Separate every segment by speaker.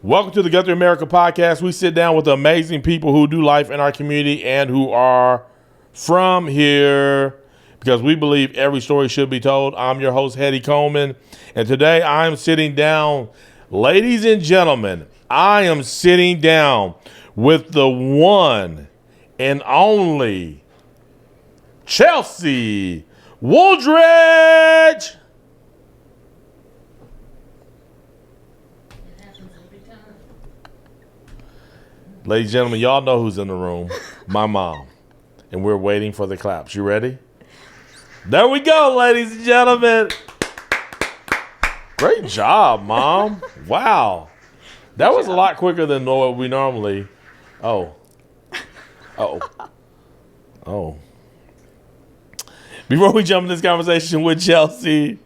Speaker 1: Welcome to the Guthrie America podcast. We sit down with amazing people who do life in our community and who are from here because we believe every story should be told. I'm your host, Heady Coleman, and today I'm sitting down, ladies and gentlemen, I am sitting down with the one and only Chelsea Wooldridge. Ladies and gentlemen, y'all know who's in the room. My mom. And we're waiting for the claps. You ready? There we go, ladies and gentlemen. Great job, Mom. Wow. That was a lot quicker than what we normally... Oh. Before we jump in this conversation with Chelsea,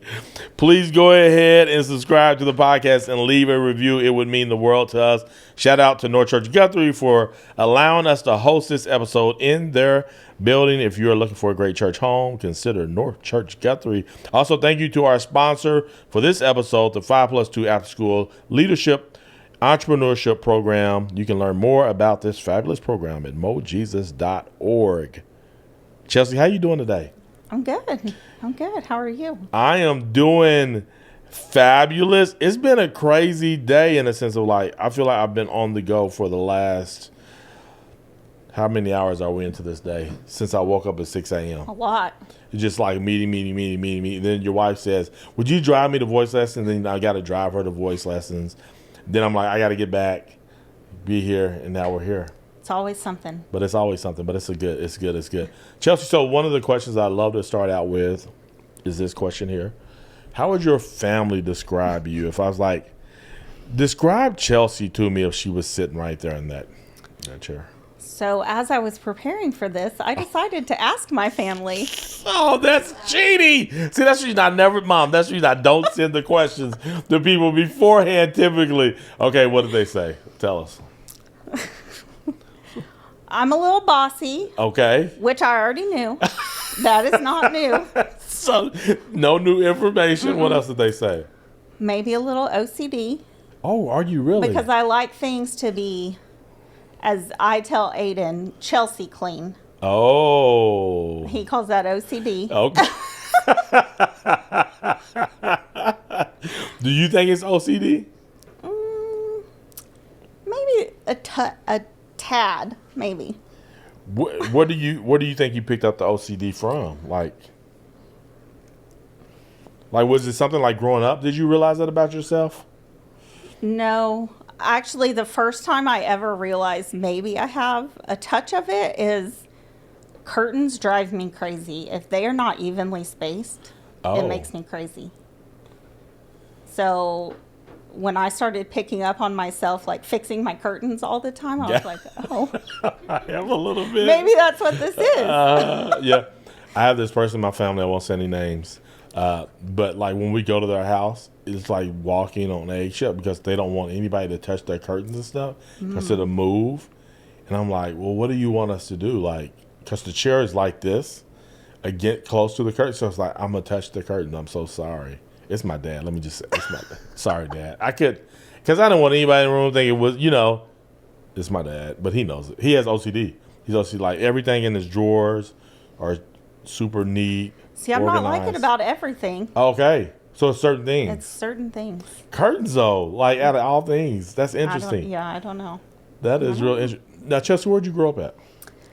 Speaker 1: please go ahead and subscribe to the podcast and leave a review. It would mean the world to us. Shout out to North Church Guthrie for allowing us to host this episode in their building. If you're looking for a great church home, consider North Church Guthrie. Also, thank you to our sponsor for this episode, the 5+2 After School Leadership Entrepreneurship Program. You can learn more about this fabulous program at mojesus.org. Chelsea, how you doing today?
Speaker 2: I'm good. How are you?
Speaker 1: I am doing fabulous. It's been a crazy day in the sense of like, I feel like I've been on the go for the last, how many hours are we into this day? Since I woke up at 6 a.m.
Speaker 2: A lot.
Speaker 1: It's just like meeting. Then your wife says, would you drive me to voice lessons? Then I got to drive her to voice lessons. Then I'm like, I got to get back, be here, and now we're here.
Speaker 2: It's always something.
Speaker 1: But it's always something. But it's good. Chelsea, so one of the questions I love to start out with is this question here. How would your family describe you? If I was like, describe Chelsea to me if she was sitting right there in that chair.
Speaker 2: So as I was preparing for this, I decided to ask my family.
Speaker 1: Oh, that's cheating. See, that's the reason that's the reason I don't send the questions to people beforehand typically. Okay, what did they say? Tell us.
Speaker 2: I'm a little bossy.
Speaker 1: Okay.
Speaker 2: Which I already knew. That is not new.
Speaker 1: So, no new information. What else did they say?
Speaker 2: Maybe a little OCD.
Speaker 1: Oh, are you really?
Speaker 2: Because I like things to be, as I tell Aiden, Chelsea clean.
Speaker 1: Oh.
Speaker 2: He calls that OCD.
Speaker 1: Okay. Do you think it's OCD?
Speaker 2: Maybe a tad, maybe.
Speaker 1: Where do you think you picked up the OCD from? Like was it something like growing up? Did you realize that about yourself?
Speaker 2: No. Actually, the first time I ever realized maybe I have a touch of it is curtains drive me crazy. If they are not evenly spaced, It makes me crazy. So when I started picking up on myself, like fixing my curtains all the time, I was like, oh.
Speaker 1: I have a little bit.
Speaker 2: Maybe that's what this is.
Speaker 1: Yeah. I have this person in my family, I won't say any names, but like when we go to their house, it's like walking on eggshell because they don't want anybody to touch their curtains and stuff because it'll move. And I'm like, well, what do you want us to do? Like, because the chair is like this, I get close to the curtain, so it's like, I'm going to touch the curtain. I'm so sorry. It's my dad. Let me just say, it's my dad. Sorry, Dad. I could, because I didn't want anybody in the room thinking it was, it's my dad. But he knows it. He has OCD. He's OCD. Like, everything in his drawers are super neat.
Speaker 2: See, I'm
Speaker 1: organized.
Speaker 2: not like it about everything.
Speaker 1: Okay. So it's certain things.
Speaker 2: It's certain things.
Speaker 1: Curtains, though. Like, out of all things. That's interesting.
Speaker 2: I don't know.
Speaker 1: That is real interesting. Now, Chelsea, where'd you grow up at?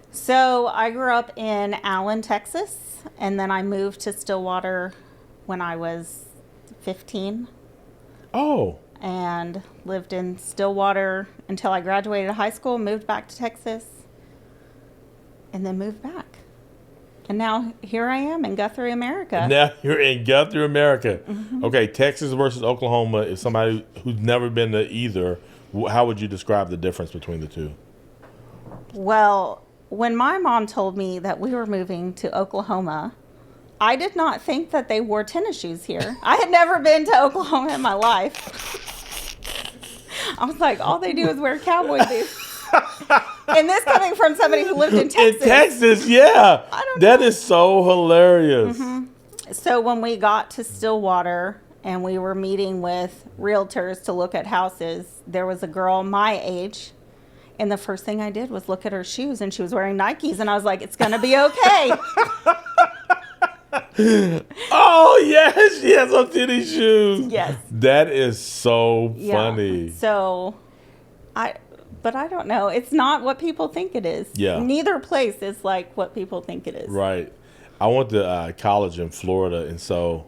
Speaker 2: So I grew up in Allen, Texas. And then I moved to Stillwater when I was 15.
Speaker 1: Oh.
Speaker 2: And lived in Stillwater until I graduated high school, moved back to Texas, and then moved back. And now here I am in Guthrie, America.
Speaker 1: Now you're in Guthrie, America. Mm-hmm. Okay, Texas versus Oklahoma. If somebody who's never been to either, how would you describe the difference between the two?
Speaker 2: Well, when my mom told me that we were moving to Oklahoma, I did not think that they wore tennis shoes here. I had never been to Oklahoma in my life. I was like, all they do is wear cowboy boots. And this coming from somebody who lived in Texas.
Speaker 1: In Texas, yeah. That is so hilarious.
Speaker 2: Mm-hmm. So when we got to Stillwater, and we were meeting with realtors to look at houses, there was a girl my age. And the first thing I did was look at her shoes, and she was wearing Nikes, and I was like, it's going to be okay.
Speaker 1: Oh, yes, she has on tennis shoes.
Speaker 2: Yes.
Speaker 1: That is so funny.
Speaker 2: So, but I don't know. It's not what people think it is.
Speaker 1: Yeah.
Speaker 2: Neither place is like what people think it is.
Speaker 1: Right. I went to college in Florida, and so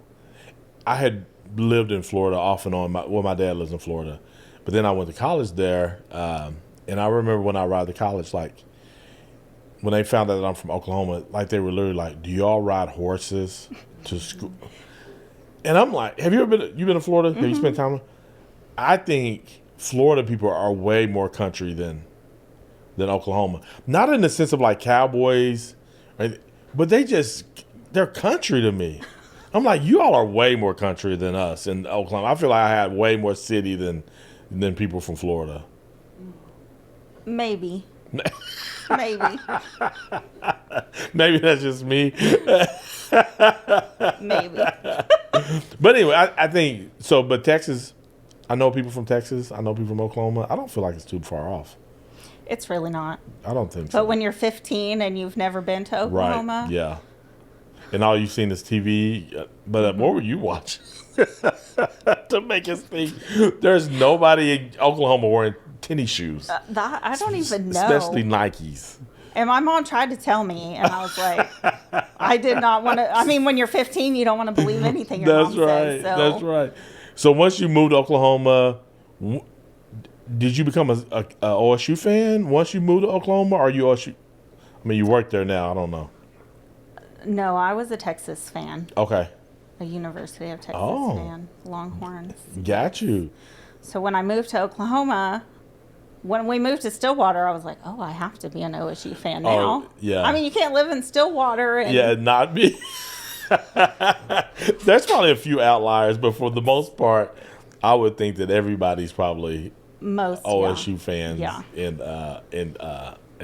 Speaker 1: I had lived in Florida off and on. My dad lives in Florida. But then I went to college there, and I remember when I arrived to college, like, when they found out that I'm from Oklahoma, like, they were literally like, do y'all ride horses to school? And I'm like, have you ever been to Florida? Have you spent time with? I think Florida people are way more country than Oklahoma. Not in the sense of, like, cowboys, right? But they're country to me. I'm like, you all are way more country than us in Oklahoma. I feel like I had way more city than people from Florida.
Speaker 2: Maybe. Maybe.
Speaker 1: Maybe that's just me.
Speaker 2: Maybe.
Speaker 1: But anyway, I think so. But Texas, I know people from Texas. I know people from Oklahoma. I don't feel like it's too far off.
Speaker 2: It's really not.
Speaker 1: I don't think so.
Speaker 2: But when you're 15 and you've never been to Oklahoma.
Speaker 1: Right, yeah. And all you've seen is TV. But what were you watching? To make us think there's nobody in Oklahoma wearing tennis shoes.
Speaker 2: I don't even know.
Speaker 1: Especially Nikes.
Speaker 2: And my mom tried to tell me, and I was like, I did not want to. I mean, when you're 15, you don't want to believe anything your mom says. So.
Speaker 1: That's right. So once you moved to Oklahoma, did you become a OSU fan once you moved to Oklahoma? Or are you OSU? I mean, you work there now. I don't know.
Speaker 2: No, I was a Texas fan.
Speaker 1: Okay.
Speaker 2: A University of Texas fan. Longhorns.
Speaker 1: Got you.
Speaker 2: So when I moved to Oklahoma, when we moved to Stillwater, I was like, oh, I have to be an OSU fan now.
Speaker 1: Oh, yeah.
Speaker 2: I mean, you can't live in Stillwater. And
Speaker 1: yeah, not be. There's probably a few outliers, but for the most part, I would think that everybody's probably OSU fans at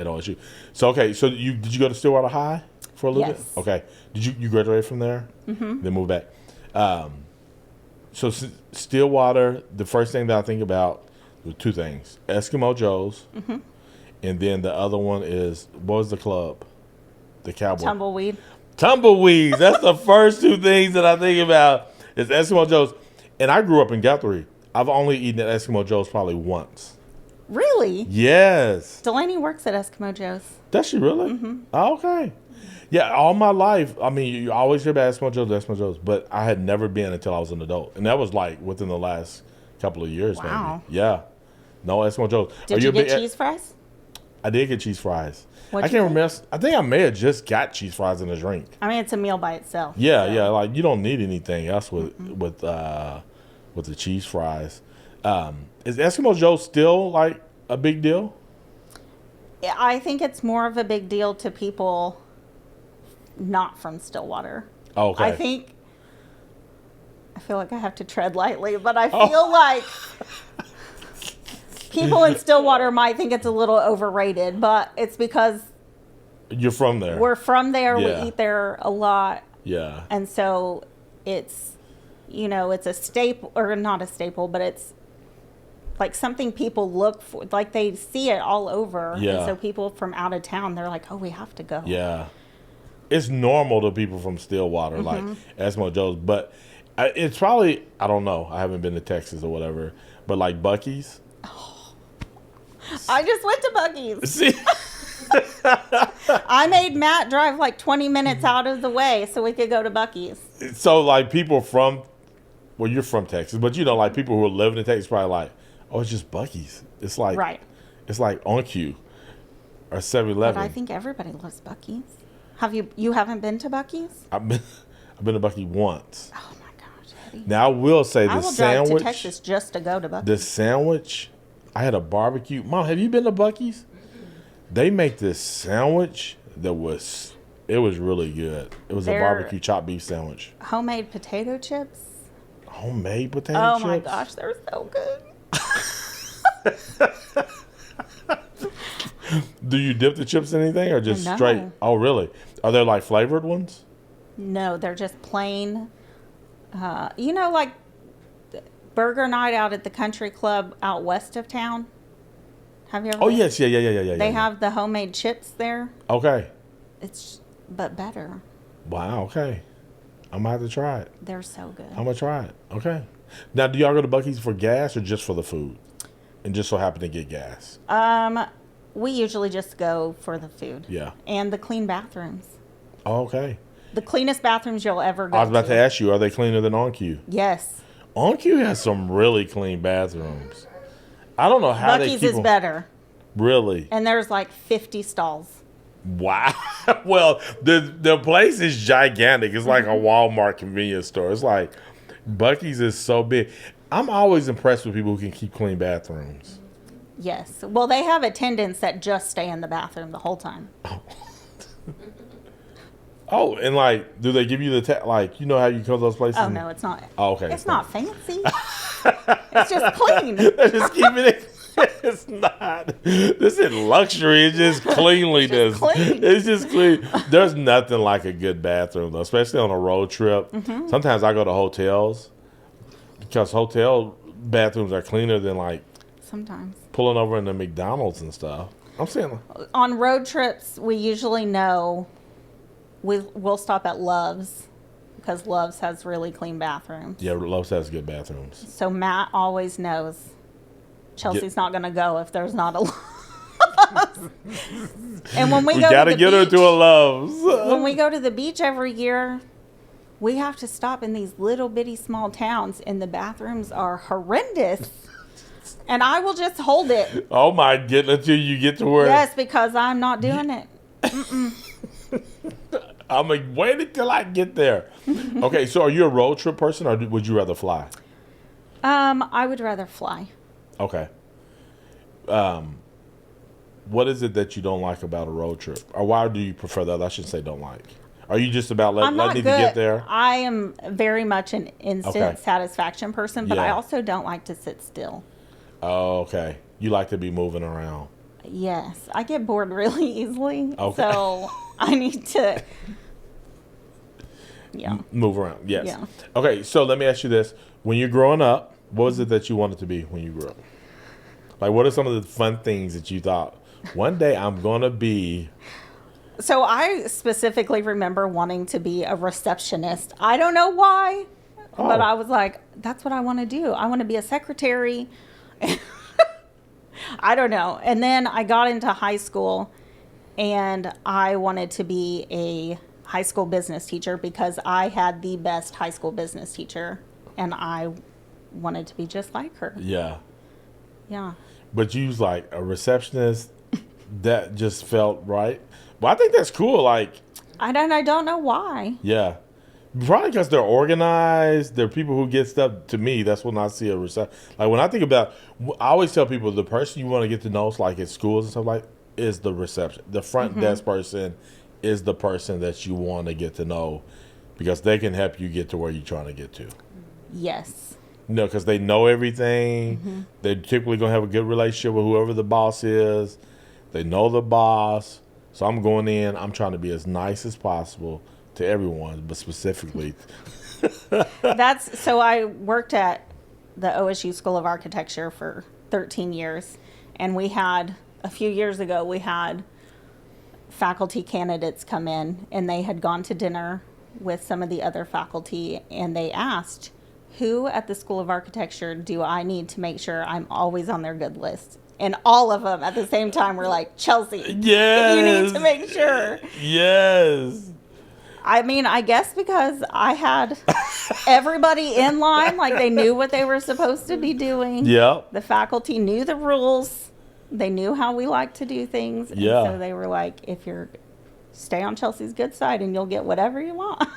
Speaker 1: OSU. So, okay, so did you go to Stillwater High for a little bit? Okay. Did you graduate from there? Mm-hmm. Then move back. So Stillwater, the first thing that I think about were two things: Eskimo Joe's, and then the other one is, what was the club? The Cowboy. Tumbleweeds. That's the first two things that I think about is Eskimo Joe's. And I grew up in Guthrie. I've only eaten at Eskimo Joe's probably once.
Speaker 2: Really?
Speaker 1: Yes.
Speaker 2: Delaney works at Eskimo Joe's.
Speaker 1: Does she really? Mm-hmm. Oh, okay. Yeah, all my life, I mean, you always hear about Eskimo Joe's, but I had never been until I was an adult. And that was like within the last couple of years,
Speaker 2: wow.
Speaker 1: Maybe. Yeah. No Eskimo Joe's.
Speaker 2: Did you get cheese fries?
Speaker 1: I did get cheese fries.
Speaker 2: What'd
Speaker 1: I can't remember. I think I may have just got cheese fries in a drink.
Speaker 2: I mean, it's a meal by itself.
Speaker 1: Yeah, so. Yeah. Like, you don't need anything else with the cheese fries. Is Eskimo Joe's still, like, a big deal?
Speaker 2: I think it's more of a big deal to people not from Stillwater.
Speaker 1: Okay.
Speaker 2: I feel like I have to tread lightly, but I feel like people in Stillwater might think it's a little overrated, but it's because
Speaker 1: you're from there.
Speaker 2: We're from there.
Speaker 1: Yeah.
Speaker 2: We eat there a lot.
Speaker 1: Yeah.
Speaker 2: And so it's, it's a staple, or not a staple, but it's like something people look for, like they see it all over.
Speaker 1: Yeah.
Speaker 2: And so people from out of town, they're like, oh, we have to go.
Speaker 1: Yeah. It's normal to people from Stillwater, like Eskimo Joe's, but it's probably, I don't know, I haven't been to Texas or whatever, but like Buc-ee's.
Speaker 2: Oh. I just went to Buc-ee's.
Speaker 1: See?
Speaker 2: I made Matt drive like 20 minutes out of the way so we could go to Buc-ee's.
Speaker 1: So like people from, well, you're from Texas, but like people who are living in Texas probably like, oh, it's just Buc-ee's. It's like,
Speaker 2: right.
Speaker 1: It's like On Q or 7-Eleven.
Speaker 2: But I think everybody loves Buc-ee's. You haven't been to Buc-ee's?
Speaker 1: I've been to Buc-ee's once.
Speaker 2: Oh my gosh, Heady.
Speaker 1: Now I will say
Speaker 2: I will drive to Texas just to go to Buc-ee's.
Speaker 1: The sandwich, I had a barbecue. Mom, have you been to Buc-ee's? They make this sandwich that was really good. It was a barbecue chopped beef sandwich.
Speaker 2: Homemade potato chips.
Speaker 1: Homemade potato chips?
Speaker 2: Oh my gosh, they're so good.
Speaker 1: Do you dip the chips in anything or just straight? Oh, really? Are there like flavored ones?
Speaker 2: No, they're just plain. Like burger night out at the country club out west of town. Have you ever?
Speaker 1: Oh, yes. Yeah.
Speaker 2: They have the homemade chips there.
Speaker 1: Okay.
Speaker 2: But better.
Speaker 1: Wow, okay. I'm going to have to try it.
Speaker 2: They're so good.
Speaker 1: I'm going to try it. Okay. Now, do y'all go to Buc-ee's for gas or just for the food? And just so happen to get gas?
Speaker 2: We usually just go for the food.
Speaker 1: Yeah.
Speaker 2: And the clean bathrooms.
Speaker 1: Oh, okay.
Speaker 2: The cleanest bathrooms you'll ever go to.
Speaker 1: I was about to ask you, are they cleaner than On-Q?
Speaker 2: Yes.
Speaker 1: On-Q has some really clean bathrooms. I don't know how they keep
Speaker 2: Buc-ee's is better.
Speaker 1: Really?
Speaker 2: And there's like 50 stalls.
Speaker 1: Wow. Well, the place is gigantic. It's like a Walmart convenience store. It's like Buc-ee's is so big. I'm always impressed with people who can keep clean bathrooms.
Speaker 2: Yes. Well, they have attendants that just stay in the bathroom the whole time.
Speaker 1: Oh, and like, do they give you the like, you know how you come to those places?
Speaker 2: Oh, no, it's not.
Speaker 1: Oh, okay.
Speaker 2: It's not fancy. It's just clean.
Speaker 1: They're just keeping it. It's not. This is luxury. It's just cleanliness.
Speaker 2: It's just clean.
Speaker 1: It's just clean. There's nothing like a good bathroom, though, especially on a road trip. Mm-hmm. Sometimes I go to hotels because hotel bathrooms are cleaner than like
Speaker 2: sometimes
Speaker 1: pulling over in the McDonald's and stuff. I'm saying
Speaker 2: on road trips, we usually know we'll stop at Love's because Love's has really clean bathrooms.
Speaker 1: Yeah, Love's has good bathrooms.
Speaker 2: So Matt always knows Chelsea's not going to go if there's not a Love's. And when we go
Speaker 1: gotta
Speaker 2: to the
Speaker 1: get
Speaker 2: beach,
Speaker 1: her to a Love's.
Speaker 2: When we go to the beach every year, we have to stop in these little bitty small towns, and the bathrooms are horrendous. And I will just hold it.
Speaker 1: Oh my goodness, until you get to where.
Speaker 2: Yes, because I'm not doing it.
Speaker 1: I'm like, wait until I get there. Okay, so are you a road trip person, or would you rather fly?
Speaker 2: I would rather fly.
Speaker 1: Okay. What is it that you don't like about a road trip? Or why do you prefer that? I should say don't like. Are you just about letting you get there?
Speaker 2: I am very much an instant satisfaction person, but I also don't like to sit still.
Speaker 1: Oh, okay. You like to be moving around.
Speaker 2: Yes. I get bored really easily.
Speaker 1: Okay.
Speaker 2: So I need to
Speaker 1: move around. Yes.
Speaker 2: Yeah.
Speaker 1: Okay, so let me ask you this. When you're growing up, what was it that you wanted to be when you grew up? Like, what are some of the fun things that you thought, one day I'm going to be?
Speaker 2: So I specifically remember wanting to be a receptionist. I don't know why, but I was like, that's what I want to do. I want to be a secretary. I don't know. And then I got into high school, and I wanted to be a high school business teacher because I had the best high school business teacher, and I wanted to be just like her.
Speaker 1: Yeah.
Speaker 2: Yeah.
Speaker 1: But you was like a receptionist that just felt right. Well, I think that's cool. Like,
Speaker 2: I don't know why.
Speaker 1: Yeah. Probably because they're organized. They're people who get stuff. To me, that's when I see a reception. Like, when I think about, I always tell people the person you want to get to know, like at schools and stuff like, is the reception. The front desk person is the person that you want to get to know because they can help you get to where you're trying to get to.
Speaker 2: Yes.
Speaker 1: No, because they know everything. They're typically going to have a good relationship with whoever the boss is. They know the boss. So I'm going in. I'm trying to be as nice as possible to everyone, but specifically.
Speaker 2: So I worked at the OSU School of Architecture for 13 years. And a few years ago, we had faculty candidates come in, and they had gone to dinner with some of the other faculty, and they asked, who at the School of Architecture do I need to make sure I'm always on their good list? And all of them at the same time were like, Chelsea,
Speaker 1: yes,
Speaker 2: you need to make sure.
Speaker 1: Yes.
Speaker 2: I mean, I guess because I had everybody in line, like they knew what they were supposed to be doing.
Speaker 1: Yep.
Speaker 2: The faculty knew the rules. They knew how we like to do things. And so they were like, stay on Chelsea's good side and you'll get whatever you want.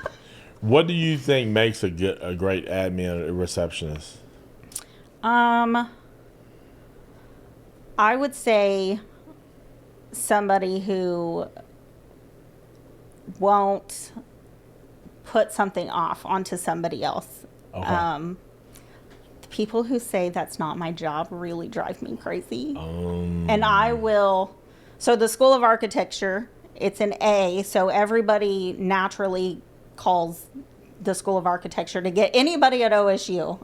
Speaker 1: What do you think makes a great admin receptionist?
Speaker 2: I would say somebody who won't put something off onto somebody else.
Speaker 1: Okay.
Speaker 2: People who say that's not my job really drive me crazy. And I will. So the School of Architecture, it's an A, so everybody naturally calls the School of Architecture to get anybody at OSU.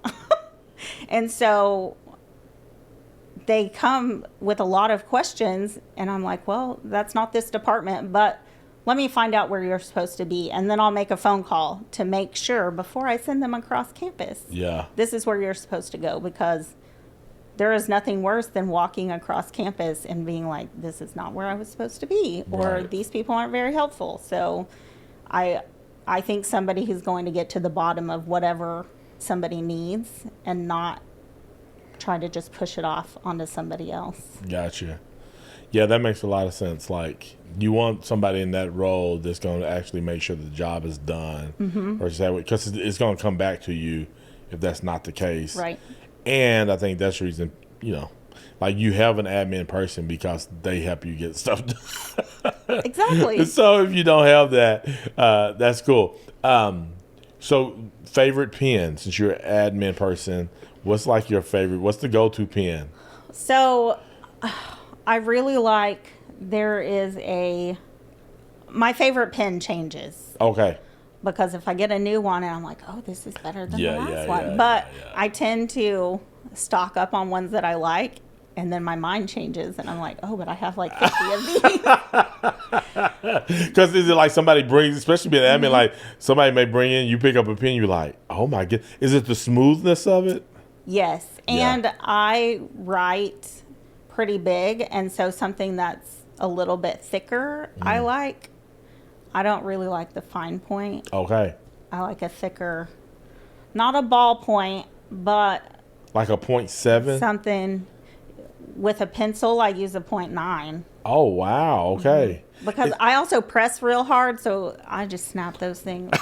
Speaker 2: And so they come with a lot of questions, and I'm like, well, that's not this department, but let me find out where you're supposed to be, and then I'll make a phone call to make sure before I send them across campus.
Speaker 1: Yeah.
Speaker 2: This is where you're supposed to go, because there is nothing worse than walking across campus and being like, this is not where I was supposed to be, or
Speaker 1: Right.
Speaker 2: these people aren't very helpful. So I think somebody who's going to get to the bottom of whatever somebody needs and not try to just push it off onto somebody else.
Speaker 1: Gotcha. Yeah, that makes a lot of sense. Like, you want somebody in that role that's going to actually make sure the job is done, or say, because it's going to come back to you if that's not the case.
Speaker 2: Right.
Speaker 1: And I think that's the reason, like, you have an admin person because they help you get stuff done.
Speaker 2: Exactly.
Speaker 1: So if you don't have that, that's cool. So favorite pen, since you're an admin person, what's like your favorite? What's the go-to pen?
Speaker 2: So I really like, my favorite pen changes.
Speaker 1: Okay.
Speaker 2: Because if I get a new one and I'm like, oh, this is better than the last one.
Speaker 1: Yeah,
Speaker 2: but
Speaker 1: yeah.
Speaker 2: I tend to stock up on ones that I like, and then my mind changes and I'm like, oh, but I have like 50 of these.
Speaker 1: Because is it like somebody brings, especially being an admin, like somebody may bring in, you pick up a pen, you're like, oh my god, is it the smoothness of it?
Speaker 2: Yes. And I write pretty big, and so something that's a little bit thicker I like. I don't really like the fine point.
Speaker 1: Okay.
Speaker 2: I like a thicker, not a ball point, but
Speaker 1: Like a 0.7?
Speaker 2: something with a pencil. I use a 0.9.
Speaker 1: Oh, wow. Okay.
Speaker 2: Because I also press real hard, so I just snap those things.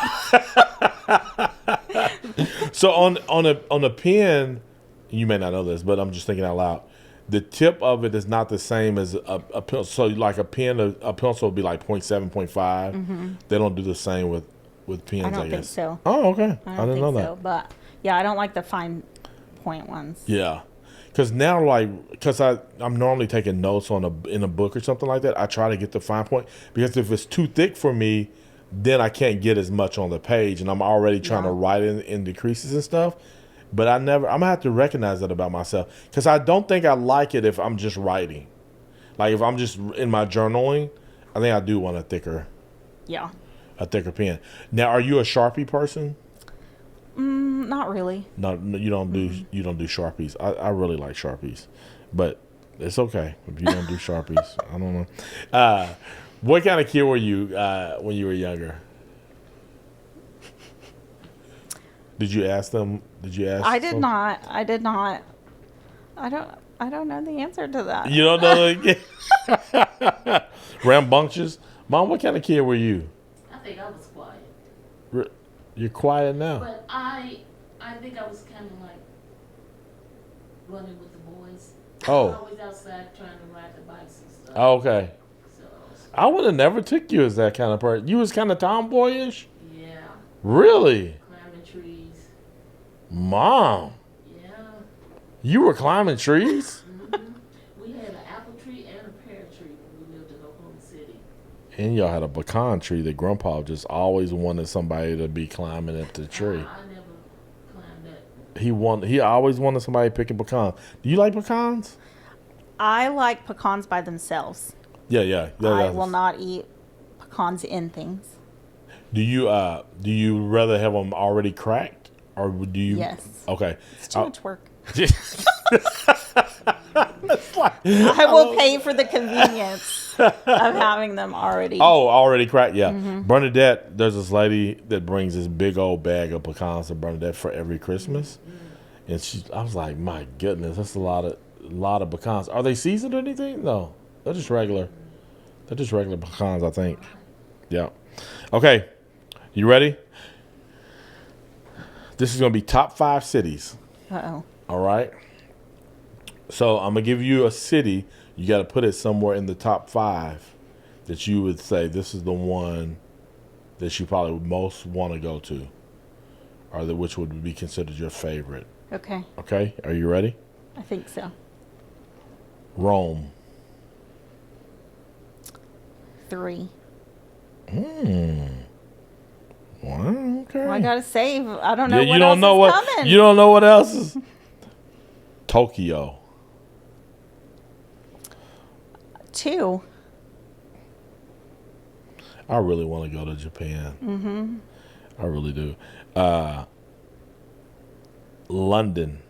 Speaker 1: So on a pen, you may not know this, but I'm just thinking out loud. The tip of it is not the same as a pencil. So like a pencil would be like 0.7, 0.5. They don't do the same with pens,
Speaker 2: I
Speaker 1: I
Speaker 2: don't think
Speaker 1: guess.
Speaker 2: so.
Speaker 1: Oh, okay.
Speaker 2: I
Speaker 1: I
Speaker 2: don't
Speaker 1: didn't know
Speaker 2: think
Speaker 1: that.
Speaker 2: so. But yeah, I don't like the fine point ones.
Speaker 1: Yeah. Because now, because I'm normally taking notes in a book or something like that, I try to get the fine point. Because if it's too thick for me, then I can't get as much on the page. And I'm already trying to write in the creases and stuff. But I'm going to have to recognize that about myself. Because I don't think I like it if I'm just writing. Like if I'm just in my journaling, I think I do want a thicker pen. Now, are you a Sharpie person?
Speaker 2: Not really.
Speaker 1: No, you don't do Sharpies. I really like Sharpies, but it's okay if you don't do Sharpies. I don't know. What kind of kid were you when you were younger? Did you ask them?
Speaker 2: I did not. I don't know the answer to that.
Speaker 1: You don't know? Rambunctious. Mom, what kind of kid were you?
Speaker 3: I think I was quiet.
Speaker 1: You're quiet now.
Speaker 3: But I think I was kind of like running with the boys.
Speaker 1: Oh.
Speaker 3: Always outside trying to ride the bikes and stuff.
Speaker 1: Oh, okay.
Speaker 3: So,
Speaker 1: I would have never took you as that kind of person. You was kind of tomboyish?
Speaker 3: yeah,
Speaker 1: Really?
Speaker 3: climbing trees.
Speaker 1: Mom,
Speaker 3: Yeah.
Speaker 1: you were climbing trees?
Speaker 3: We had an apple tree and a pear tree when we lived in Oklahoma City.
Speaker 1: And y'all had a pecan tree that Grandpa just always wanted somebody to be climbing at the tree.
Speaker 3: I never climbed that.
Speaker 1: He always wanted somebody picking pecans. Do you like pecans?
Speaker 2: I like pecans by themselves.
Speaker 1: Yeah.
Speaker 2: I will not eat pecans in things.
Speaker 1: Do you rather have them already cracked, or do you?
Speaker 2: Yes.
Speaker 1: Okay.
Speaker 2: It's too much work.
Speaker 1: Like,
Speaker 2: I will pay for the convenience of having them already.
Speaker 1: Oh, already cracked. Yeah. Bernadette, there's this lady that brings this big old bag of pecans to Bernadette for every Christmas, and I was like, my goodness, that's a lot of pecans. Are they seasoned or anything? No, they're just regular. They're just regular pecans, I think. Yeah. Okay. You ready? This is going to be top 5 cities.
Speaker 2: Uh-oh.
Speaker 1: All right. So I'm going to give you a city. You got to put it somewhere in the top 5 that you would say this is the one that you probably would most want to go to, or which would be considered your favorite.
Speaker 2: Okay.
Speaker 1: Okay. Are you ready?
Speaker 2: I think so.
Speaker 1: Rome.
Speaker 2: 3.
Speaker 1: Wow, okay.
Speaker 2: Well, I gotta save. I don't know
Speaker 1: Yeah,
Speaker 2: what else is coming.
Speaker 1: You don't know what else is. Tokyo.
Speaker 2: 2.
Speaker 1: I really want to go to Japan.
Speaker 2: Mm-hmm.
Speaker 1: I really do. London.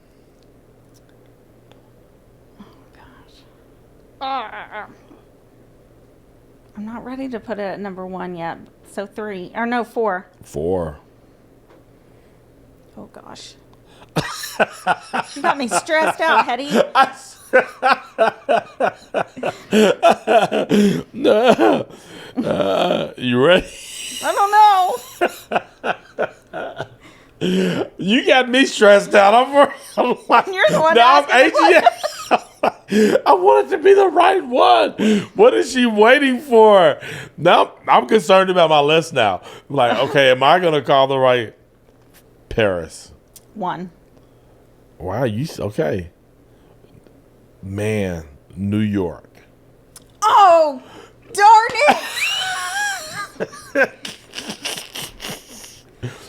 Speaker 2: I'm not ready to put it at number 1 yet. So 3. Or no, 4.
Speaker 1: 4.
Speaker 2: Oh, gosh. You got me stressed out, Heady.
Speaker 1: You ready?
Speaker 2: I don't know.
Speaker 1: You got me stressed out. I'm like,
Speaker 2: You're the one
Speaker 1: no, I'm
Speaker 2: asking the
Speaker 1: I want it to be the right one. What is she waiting for? Now I'm concerned about my list now. Like, okay, am I going to call the right Paris?
Speaker 2: 1.
Speaker 1: Wow, okay. Man, New York.
Speaker 2: Oh, darn it.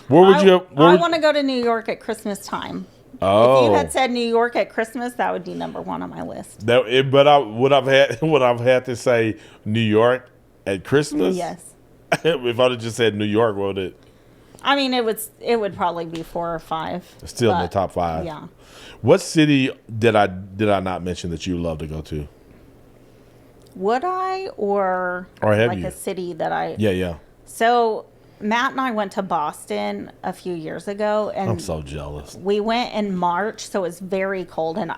Speaker 1: Where would you?
Speaker 2: I want to go to New York at Christmas time.
Speaker 1: Oh,
Speaker 2: If you had said New York at Christmas, that would be number 1 on my list.
Speaker 1: but I would I've had to say New York at Christmas.
Speaker 2: Yes.
Speaker 1: If I'd have just said New York, would it?
Speaker 2: I mean, it would probably be 4 or 5.
Speaker 1: Still in the
Speaker 2: but,
Speaker 1: top 5.
Speaker 2: Yeah.
Speaker 1: What city did I not mention that you love to go to?
Speaker 2: Would I or
Speaker 1: have
Speaker 2: like
Speaker 1: you?
Speaker 2: a city that I?
Speaker 1: Yeah.
Speaker 2: So Matt and I went to Boston a few years ago, and
Speaker 1: I'm so jealous.
Speaker 2: we went in March, so it's very cold. And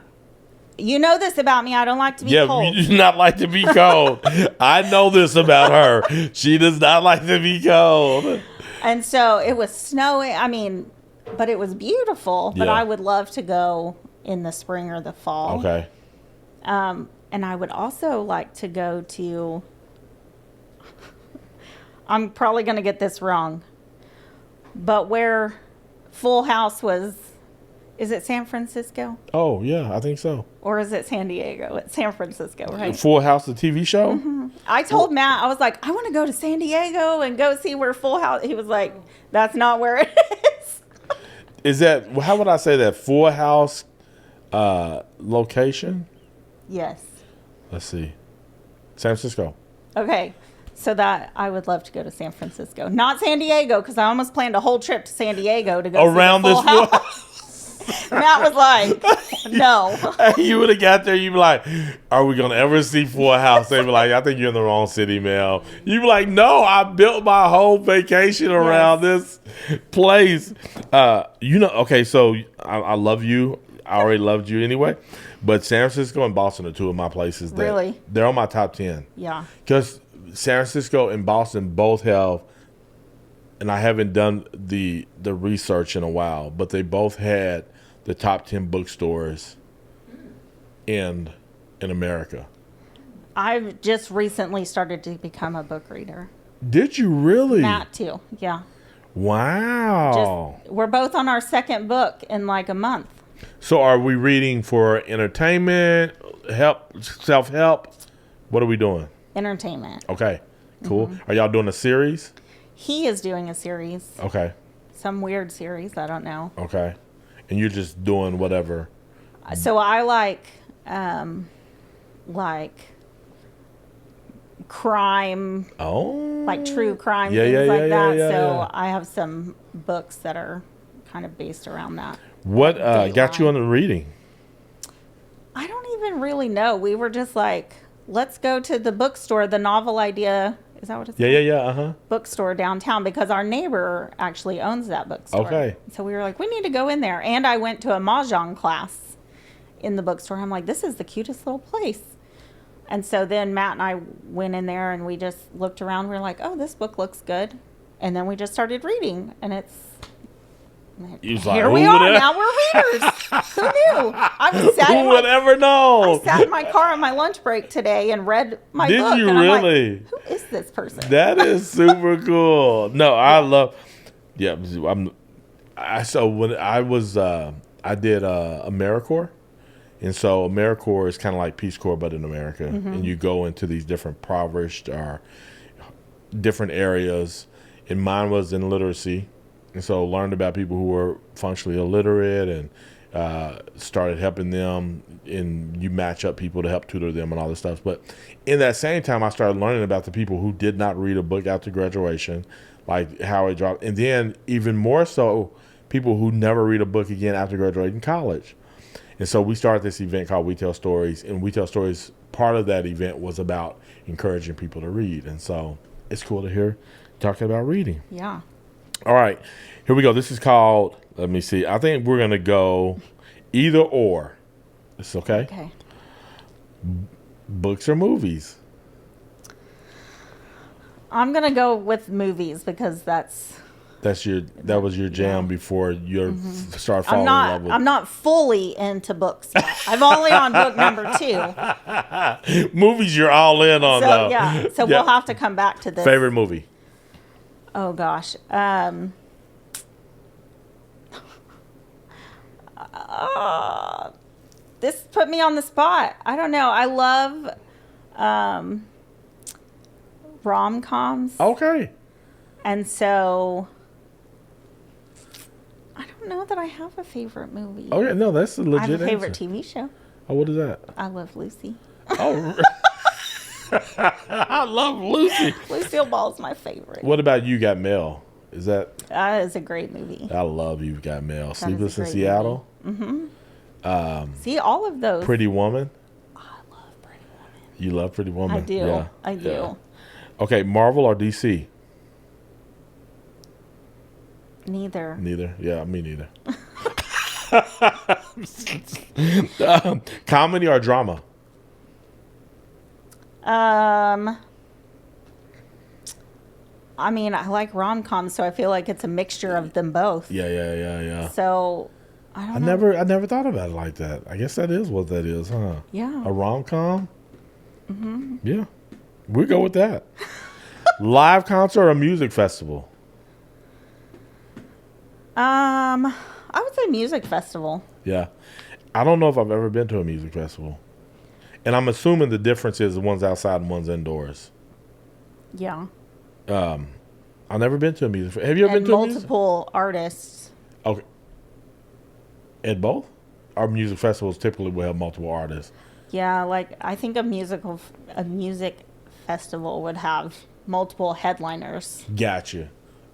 Speaker 2: you know this about me, I don't like to be cold.
Speaker 1: You do not like to be cold. I know this about her. She does not like to be cold.
Speaker 2: And so it was snowing. I mean, but it was beautiful. But
Speaker 1: Yeah.
Speaker 2: I would love to go in the spring or the fall.
Speaker 1: Okay.
Speaker 2: And I would also like to go to, I'm probably going to get this wrong, but where Full House was, is it San Francisco?
Speaker 1: Oh, yeah, I think so.
Speaker 2: Or is it San Diego? It's San Francisco, right?
Speaker 1: Full House, the TV show?
Speaker 2: Mm-hmm. I told Matt, I was like, I want to go to San Diego and go see where Full House, he was like, that's not where it is.
Speaker 1: Is that, how would I say that? Full House location?
Speaker 2: Yes.
Speaker 1: Let's see. San Francisco.
Speaker 2: Okay. So that I would love to go to San Francisco, not San Diego, because I almost planned a whole trip to San Diego to go
Speaker 1: Around
Speaker 2: see the
Speaker 1: this
Speaker 2: Full House. Matt was like, no.
Speaker 1: You would have got there, you'd be like, are we going to ever see Full House? They'd be like, I think you're in the wrong city, Mel. You'd be like, no, I built my whole vacation around this place. Okay, so I love you. I already loved you anyway. But San Francisco and Boston are 2 of my places.
Speaker 2: Really?
Speaker 1: They're on my top 10.
Speaker 2: Yeah.
Speaker 1: Because San Francisco and Boston both have, and I haven't done the research in a while, but they both had the top 10 bookstores in America.
Speaker 2: I've just recently started to become a book reader.
Speaker 1: Did you really?
Speaker 2: Matt too. Yeah.
Speaker 1: Wow.
Speaker 2: We're both on our 2nd book in like a month.
Speaker 1: So are we reading for entertainment, self-help? What are we doing?
Speaker 2: Entertainment.
Speaker 1: Okay, cool. Are y'all doing a series?
Speaker 2: He is doing a series.
Speaker 1: Okay.
Speaker 2: Some weird series. I don't know.
Speaker 1: Okay. And you're just doing whatever.
Speaker 2: So I like crime, like true crime, things like that. So I have some books that are kind of based around that.
Speaker 1: What got you into reading?
Speaker 2: I don't even really know. We were just like, let's go to the bookstore, the Novel Idea. Is that what it's called?
Speaker 1: Yeah.
Speaker 2: Bookstore downtown, because our neighbor actually owns that bookstore.
Speaker 1: Okay.
Speaker 2: So we were like, we need to go in there. And I went to a mahjong class in the bookstore. I'm like, this is the cutest little place. And so then Matt and I went in there and we just looked around. We were like, oh, this book looks good. And then we just started reading. And it's, here we are. Now we're readers. Who knew?
Speaker 1: Who would ever know?
Speaker 2: I sat in my car on my lunch break today and read my book.
Speaker 1: Did you
Speaker 2: and
Speaker 1: really?
Speaker 2: I'm like, who is this person?
Speaker 1: That is super cool. No, I love. Yeah, so when I was, I did AmeriCorps, and so AmeriCorps is kind of like Peace Corps, but in America, and you go into these different impoverished or different areas. And mine was in literacy. And so learned about people who were functionally illiterate and started helping them, and you match up people to help tutor them and all this stuff. But in that same time, I started learning about the people who did not read a book after graduation, like how it dropped. And then even more so, people who never read a book again after graduating college. And so we started this event called We Tell Stories, and We Tell Stories, part of that event was about encouraging people to read. And so it's cool to hear talking about reading.
Speaker 2: Yeah.
Speaker 1: All right, here we go. This is called, let me see, I think we're going to go either or. It's okay?
Speaker 2: Okay.
Speaker 1: Books or movies?
Speaker 2: I'm going to go with movies because that
Speaker 1: was your jam before you started falling in love with.
Speaker 2: I'm not fully into books yet. I'm only on book number 2.
Speaker 1: Movies you're all in on,
Speaker 2: So
Speaker 1: though.
Speaker 2: yeah, so we'll have to come back to this.
Speaker 1: Favorite movie?
Speaker 2: Oh gosh. This put me on the spot. I don't know. I love rom-coms.
Speaker 1: Okay.
Speaker 2: And so I don't know that I have a favorite movie.
Speaker 1: Okay, no, that's a legit
Speaker 2: I have a favorite
Speaker 1: answer.
Speaker 2: TV show.
Speaker 1: Oh, what is that?
Speaker 2: I Love Lucy.
Speaker 1: Oh, I love Lucy.
Speaker 2: Lucille Ball's my favorite.
Speaker 1: What about You Got Mail? Is that?
Speaker 2: That is a great movie.
Speaker 1: I love You Got Mail.
Speaker 2: is
Speaker 1: Sleepless
Speaker 2: a
Speaker 1: in
Speaker 2: great
Speaker 1: Seattle.
Speaker 2: See, all of those.
Speaker 1: Pretty Woman.
Speaker 2: I love Pretty Woman.
Speaker 1: You love Pretty Woman.
Speaker 2: I do.
Speaker 1: Yeah.
Speaker 2: I do.
Speaker 1: Yeah. Okay, Marvel or DC?
Speaker 2: Neither.
Speaker 1: Neither. Yeah, me neither. Comedy or drama?
Speaker 2: I mean, I like rom-coms, so I feel like it's a mixture of them both.
Speaker 1: Yeah.
Speaker 2: So, I don't know.
Speaker 1: I never thought about it like that. I guess that is what that is, huh?
Speaker 2: Yeah.
Speaker 1: A rom-com? Mm-hmm. Yeah. We go with that. Live concert or a music festival?
Speaker 2: I would say music festival.
Speaker 1: Yeah. I don't know if I've ever been to a music festival. And I'm assuming the difference is one's outside and one's indoors.
Speaker 2: Yeah.
Speaker 1: I've never been to a music festival. Have you ever been to a music?
Speaker 2: Multiple artists.
Speaker 1: Okay. At both? Our music festivals typically will have multiple artists.
Speaker 2: Yeah, like I think a music festival would have multiple headliners.
Speaker 1: Gotcha.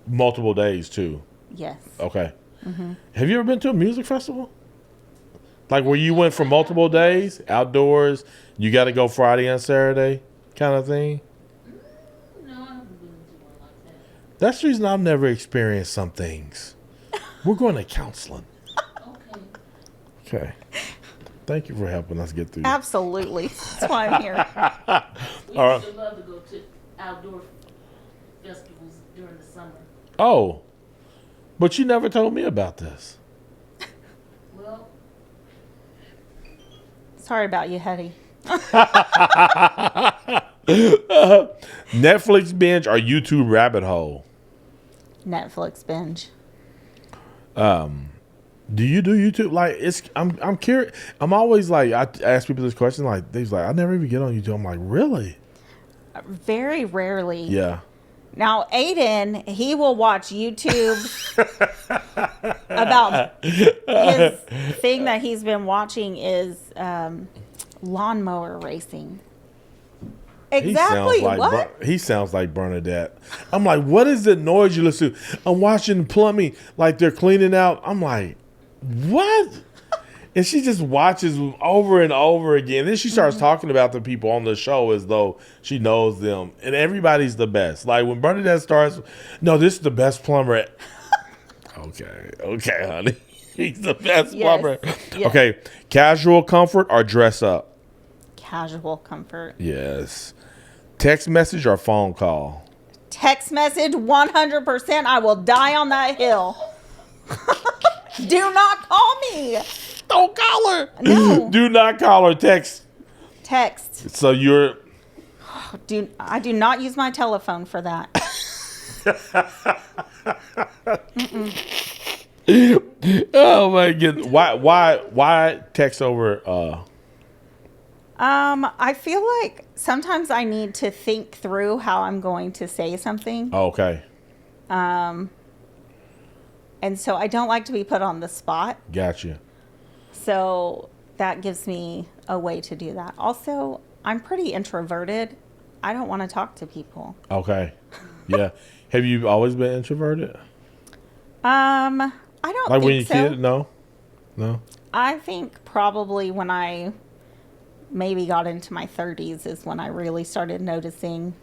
Speaker 1: Multiple days too.
Speaker 2: Yes.
Speaker 1: Okay. Have you ever been to a music festival? Like where you went for multiple days, outdoors, you got to go Friday and Saturday kind of thing?
Speaker 3: No, I haven't been to one like that.
Speaker 1: That's the reason I've never experienced some things. We're going to counseling.
Speaker 3: Okay.
Speaker 1: Okay. Thank you for helping us get through.
Speaker 2: Absolutely. That's why I'm here.
Speaker 3: We
Speaker 1: All
Speaker 3: used to love to go to outdoor festivals during the summer.
Speaker 1: Oh, but you never told me about this.
Speaker 3: Well,
Speaker 2: Sorry about you, Heady.
Speaker 1: Netflix binge or YouTube rabbit hole?
Speaker 2: Netflix binge.
Speaker 1: Do you do YouTube? Like I'm curious. I'm always like I ask people this question. Like they's like I never even get on YouTube. I'm like really?
Speaker 2: Very rarely.
Speaker 1: Yeah.
Speaker 2: Now, Aiden, he will watch YouTube about his thing that he's been watching is lawnmower racing. Exactly.
Speaker 1: He sounds like Bernadette. I'm like, what is the noise you listen to? I'm watching plumbing, like they're cleaning out. I'm like, what? And she just watches over and over again. Then she starts talking about the people on the show as though she knows them. And everybody's the best. Like when Bernadette starts, no, this is the best plumber. Okay, honey. He's the best plumber.
Speaker 2: Yes.
Speaker 1: Okay, casual comfort or dress up?
Speaker 2: Casual comfort.
Speaker 1: Yes. Text message or phone call?
Speaker 2: Text message, 100%. I will die on that hill. Do not call me.
Speaker 1: Don't call her.
Speaker 2: No.
Speaker 1: Do not call her. Text.
Speaker 2: Text. I do not use my telephone for that.
Speaker 1: Oh my goodness. Why text over
Speaker 2: I feel like sometimes I need to think through how I'm going to say something.
Speaker 1: Okay.
Speaker 2: And so I don't like to be put on the spot.
Speaker 1: Gotcha.
Speaker 2: So that gives me a way to do that. Also, I'm pretty introverted. I don't want to talk to people.
Speaker 1: Okay. Yeah. Have you always been introverted?
Speaker 2: I don't
Speaker 1: Like
Speaker 2: think
Speaker 1: when you
Speaker 2: so.
Speaker 1: kid? No. No.
Speaker 2: I think probably when I maybe got into my 30s is when I really started noticing.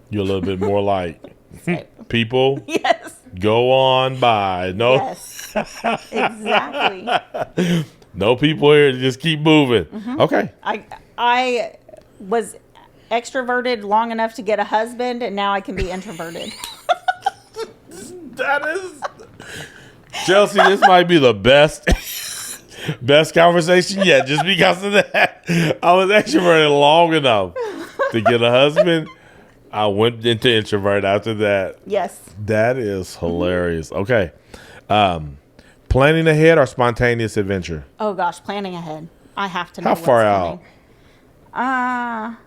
Speaker 1: You're a little bit more like
Speaker 2: So,
Speaker 1: people.
Speaker 2: yes.
Speaker 1: Go on by. No.
Speaker 2: Yes. Exactly.
Speaker 1: No people here. Just keep moving. Okay.
Speaker 2: I was extroverted long enough to get a husband, and now I can be introverted.
Speaker 1: That is Chelsea. This might be the best conversation yet, just because of that. I was extroverted long enough to get a husband. I went into introvert after that.
Speaker 2: Yes.
Speaker 1: That is hilarious. Okay, planning ahead or spontaneous adventure?
Speaker 2: Oh gosh, planning ahead. I have to know
Speaker 1: How far
Speaker 2: what's
Speaker 1: out?
Speaker 2: coming.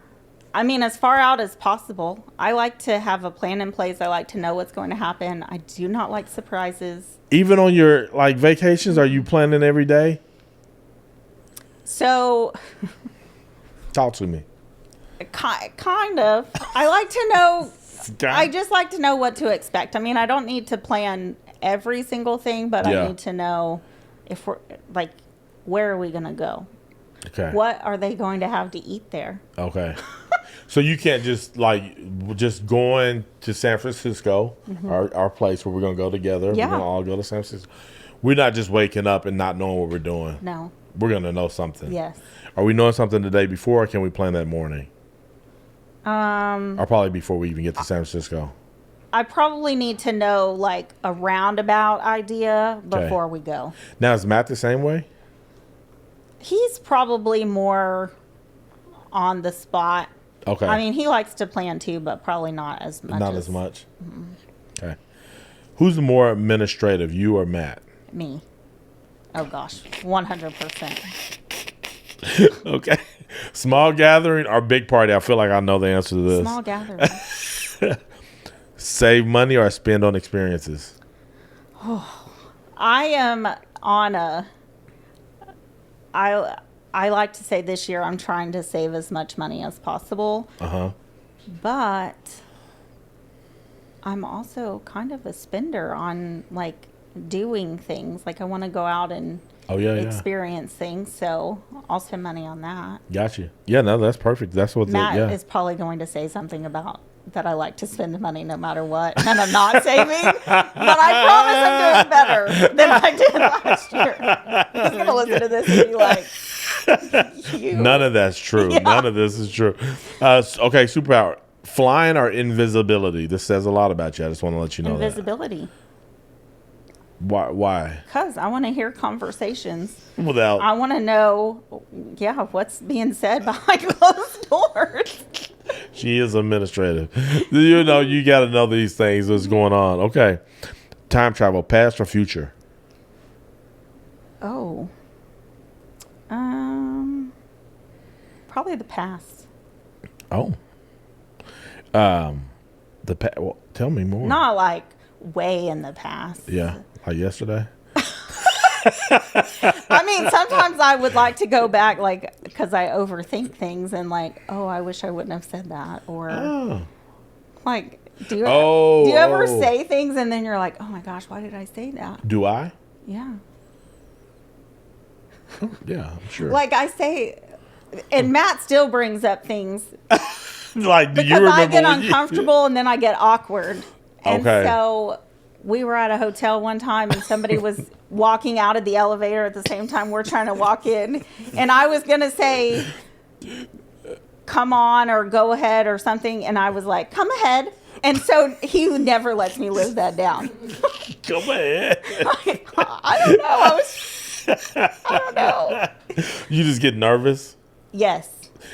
Speaker 2: I mean, as far out as possible. I like to have a plan in place. I like to know what's going to happen. I do not like surprises.
Speaker 1: Even on your like vacations, are you planning every day?
Speaker 2: So,
Speaker 1: Talk to me.
Speaker 2: kind of. I like to know.
Speaker 1: God.
Speaker 2: I just like to know what to expect. I mean, I don't need to plan every single thing, but
Speaker 1: Yeah.
Speaker 2: I need to know if we're like, where are we going to go?
Speaker 1: Okay.
Speaker 2: What are they going to have to eat there?
Speaker 1: Okay. So you can't just just going to San Francisco, our place where we're gonna go together.
Speaker 2: Yeah.
Speaker 1: We're gonna all go to San Francisco. We're not just waking up and not knowing what we're doing.
Speaker 2: No.
Speaker 1: We're gonna know something.
Speaker 2: Yes.
Speaker 1: Are we knowing something the day before, or can we plan that morning? Or probably before we even get to San Francisco.
Speaker 2: I probably need to know like a roundabout idea before we go.
Speaker 1: Now is Matt the same way?
Speaker 2: He's probably more on the spot.
Speaker 1: Okay.
Speaker 2: I mean, he likes to plan too, but probably not as much.
Speaker 1: Not as much. Okay. Who's the more administrative, you or Matt?
Speaker 2: Me. Oh gosh, 100%.
Speaker 1: Okay. Small gathering or big party? I feel like I know the answer to this.
Speaker 2: Small gathering.
Speaker 1: Save money or spend on experiences?
Speaker 2: I am on a. I like to say this year I'm trying to save as much money as possible. But I'm also kind of a spender on like doing things. Like I want to go out and experience things, so I'll spend money on that.
Speaker 1: Gotcha. Yeah, no, that's perfect. That's what
Speaker 2: Matt is probably going to say something about that I like to spend money no matter what, and I'm not saving, but I promise I'm doing better than I did last year. He's going to listen to this and be like, you.
Speaker 1: None of that's true.
Speaker 2: Yeah.
Speaker 1: None of this is true. Okay, superpower. Flying or invisibility? This says a lot about you. I just want to let you know
Speaker 2: Invisibility.
Speaker 1: that. Why?
Speaker 2: Because I want to hear conversations.
Speaker 1: Without.
Speaker 2: I want to know, what's being said behind closed doors.
Speaker 1: She is administrative. You know, you got to know these things. What's going on? Okay. Time travel, past or future?
Speaker 2: Oh. Probably the past.
Speaker 1: Oh. Well, tell me more.
Speaker 2: Not like way in the past.
Speaker 1: Yeah, like yesterday.
Speaker 2: I mean, sometimes I would like to go back, like, because I overthink things and like, oh, I wish I wouldn't have said that, or like, do you ever say things and then you're like, oh my gosh, why did I say that?
Speaker 1: Do I?
Speaker 2: Yeah.
Speaker 1: Yeah, I'm sure.
Speaker 2: Like I say, and Matt still brings up things
Speaker 1: Like, do you
Speaker 2: because
Speaker 1: remember
Speaker 2: I get
Speaker 1: when
Speaker 2: uncomfortable and then I get awkward. And
Speaker 1: Okay.
Speaker 2: so we were at a hotel one time and somebody was walking out of the elevator at the same time we're trying to walk in. And I was going to say, come on or go ahead or something. And I was like, come ahead. And so he never lets me live that down.
Speaker 1: Come ahead.
Speaker 2: I don't know. I don't know.
Speaker 1: You just get nervous?
Speaker 2: Yes.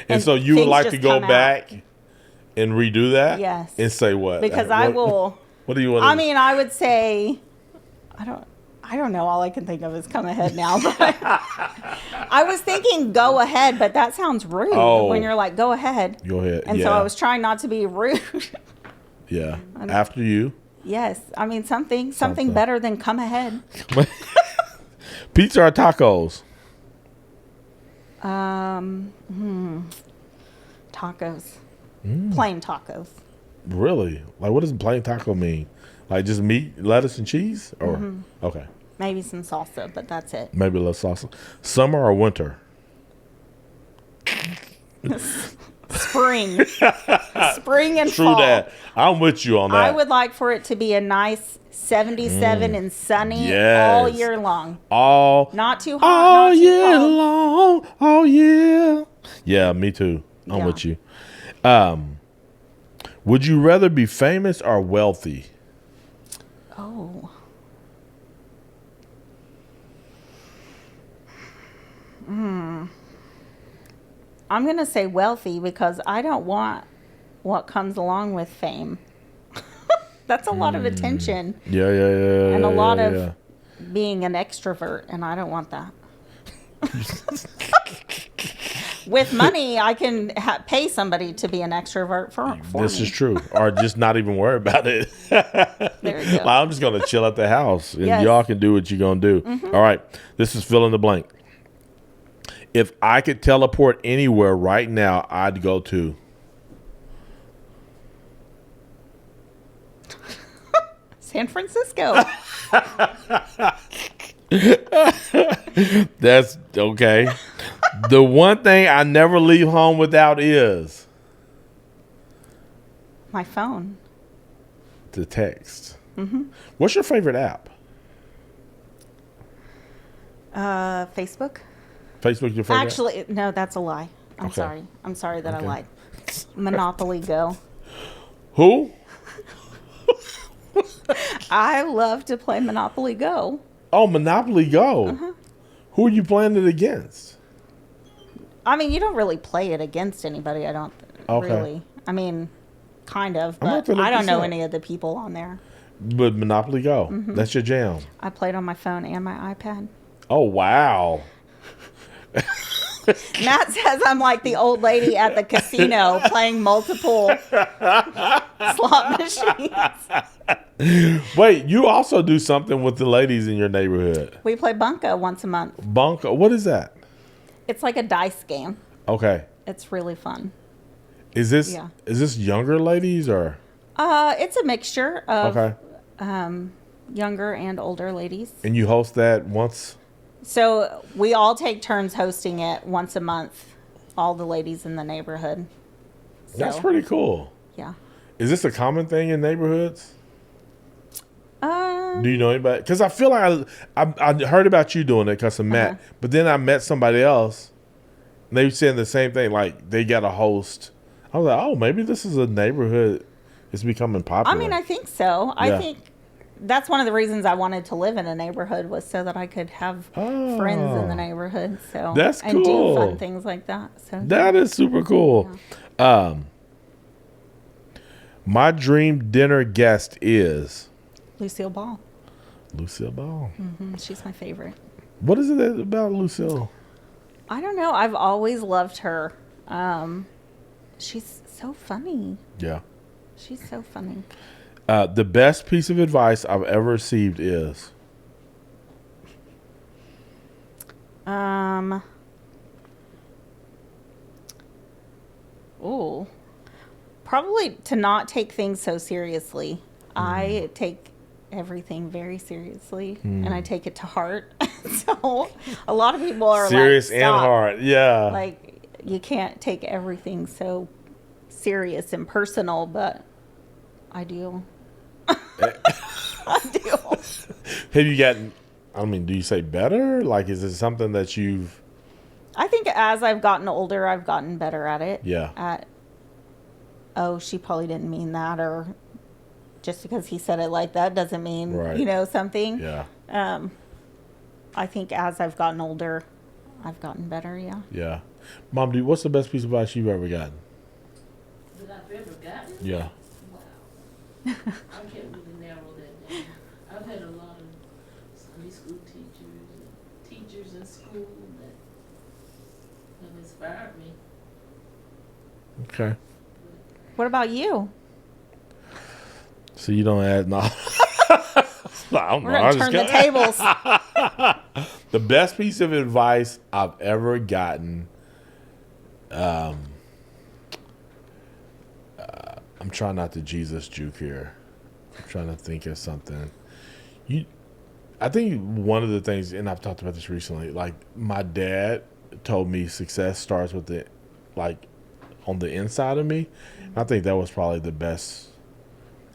Speaker 1: And so you would
Speaker 2: things
Speaker 1: like to
Speaker 2: just
Speaker 1: go
Speaker 2: come out.
Speaker 1: back and redo that?
Speaker 2: Yes.
Speaker 1: And say what?
Speaker 2: Because I will.
Speaker 1: What do you want
Speaker 2: I mean, I would say, I don't know. All I can think of is come ahead now. But I was thinking go ahead, but that sounds rude when you're like, go ahead.
Speaker 1: Go ahead.
Speaker 2: And so I was trying not to be rude.
Speaker 1: Yeah. After you.
Speaker 2: Yes. I mean, something better than come ahead.
Speaker 1: Pizza or tacos?
Speaker 2: Tacos. Plain tacos.
Speaker 1: Really? Like, what does plain taco mean? Like just meat, lettuce, and cheese? Or okay,
Speaker 2: Maybe some salsa, but that's it.
Speaker 1: maybe a little salsa. Summer or winter?
Speaker 2: Spring. Spring and
Speaker 1: True
Speaker 2: fall.
Speaker 1: that. I'm with you on that.
Speaker 2: I would like for it to be a nice 77 and sunny
Speaker 1: Yes.
Speaker 2: all year long.
Speaker 1: all
Speaker 2: Not too hot,
Speaker 1: all
Speaker 2: not too
Speaker 1: year
Speaker 2: cold.
Speaker 1: long. Oh yeah. Yeah, me too. I'm
Speaker 2: Yeah.
Speaker 1: with you. Would you rather be famous or wealthy?
Speaker 2: Oh. I'm going to say wealthy because I don't want what comes along with fame. That's a lot of attention
Speaker 1: Yeah.
Speaker 2: and a lot
Speaker 1: yeah,
Speaker 2: of
Speaker 1: yeah.
Speaker 2: being an extrovert, and I don't want that. With money, I can pay somebody to be an extrovert for
Speaker 1: This
Speaker 2: me.
Speaker 1: is true. Or just not even worry about it.
Speaker 2: There you go.
Speaker 1: Like, I'm just going to chill at the house and
Speaker 2: Yes.
Speaker 1: y'all can do what you're going to do. All right. This is fill in the blank. If I could teleport anywhere right now, I'd go to.
Speaker 2: San Francisco.
Speaker 1: That's okay. The one thing I never leave home without is
Speaker 2: My phone.
Speaker 1: the text. What's your favorite app?
Speaker 2: Facebook.
Speaker 1: Facebook, your favorite app?
Speaker 2: Actually, no, that's a lie. I'm
Speaker 1: Okay.
Speaker 2: sorry. I'm sorry that
Speaker 1: Okay.
Speaker 2: I lied. Monopoly Go.
Speaker 1: Who?
Speaker 2: I love to play Monopoly Go.
Speaker 1: Oh, Monopoly Go. Who are you playing it against?
Speaker 2: I mean, you don't really play it against anybody. I don't
Speaker 1: Okay.
Speaker 2: really. I mean, kind of,
Speaker 1: I'm gonna have
Speaker 2: but
Speaker 1: to look
Speaker 2: I don't
Speaker 1: this
Speaker 2: know
Speaker 1: up.
Speaker 2: any of the people on there.
Speaker 1: But Monopoly Go. That's your jam.
Speaker 2: I played on my phone and my iPad.
Speaker 1: Oh, wow.
Speaker 2: Matt says I'm like the old lady at the casino playing multiple slot machines.
Speaker 1: Wait, you also do something with the ladies in your neighborhood.
Speaker 2: We play Bunko once a month.
Speaker 1: Bunko. What is that?
Speaker 2: It's like a dice game.
Speaker 1: Okay.
Speaker 2: It's really fun.
Speaker 1: Is this
Speaker 2: Yeah.
Speaker 1: younger ladies or?
Speaker 2: It's a mixture of
Speaker 1: Okay.
Speaker 2: younger and older ladies.
Speaker 1: And you host that once?
Speaker 2: So we all take turns hosting it once a month, all the ladies in the neighborhood. So,
Speaker 1: That's pretty cool.
Speaker 2: Yeah.
Speaker 1: Is this a common thing in neighborhoods?
Speaker 2: Um,
Speaker 1: Do you know anybody? Because I feel like I heard about you doing it because of Matt, but then I met somebody else, and they were saying the same thing. Like they got a host. I was like, oh, maybe this is a neighborhood. It's becoming popular.
Speaker 2: I mean, I think so.
Speaker 1: Yeah.
Speaker 2: I think that's one of the reasons I wanted to live in a neighborhood was so that I could have friends in the neighborhood. So
Speaker 1: That's
Speaker 2: and
Speaker 1: cool.
Speaker 2: do fun things like that. So
Speaker 1: That is super cool. My dream dinner guest is
Speaker 2: Lucille Ball.
Speaker 1: Lucille Ball.
Speaker 2: She's my favorite.
Speaker 1: What is it about Lucille?
Speaker 2: I don't know. I've always loved her. She's so funny.
Speaker 1: Yeah.
Speaker 2: She's so funny.
Speaker 1: The best piece of advice I've ever received is
Speaker 2: Probably to not take things so seriously. I take everything very seriously and I take it to heart. So a lot of people are
Speaker 1: serious
Speaker 2: like,
Speaker 1: and
Speaker 2: "Stop."
Speaker 1: hard. Yeah.
Speaker 2: Like you can't take everything so serious and personal, but I do. I do.
Speaker 1: Have you gotten, I mean, do you say better? Like, is it something that you've,
Speaker 2: I think as I've gotten older, I've gotten better at it.
Speaker 1: Yeah.
Speaker 2: At, oh, she probably didn't mean that, or just because he said it like that doesn't mean,
Speaker 1: Right.
Speaker 2: you know, something.
Speaker 1: yeah.
Speaker 2: I think as I've gotten older, I've gotten better, yeah.
Speaker 1: Yeah. Mom, what's the best piece of advice you've ever gotten?
Speaker 3: That I've ever gotten?
Speaker 1: Yeah.
Speaker 3: Wow. I can't really narrow that down. I've had a lot of Sunday school teachers in school that have inspired me.
Speaker 1: Okay.
Speaker 2: What about you?
Speaker 1: So you don't add, no. I don't
Speaker 2: We're
Speaker 1: know.
Speaker 2: going
Speaker 1: I
Speaker 2: to
Speaker 1: just
Speaker 2: turn the
Speaker 1: got-
Speaker 2: tables.
Speaker 1: The best piece of advice I've ever gotten I'm trying not to Jesus juke here. I'm trying to think of something. I think one of the things, and I've talked about this recently, like my dad told me success starts with the, like, on the inside of me. And I think that was probably the best.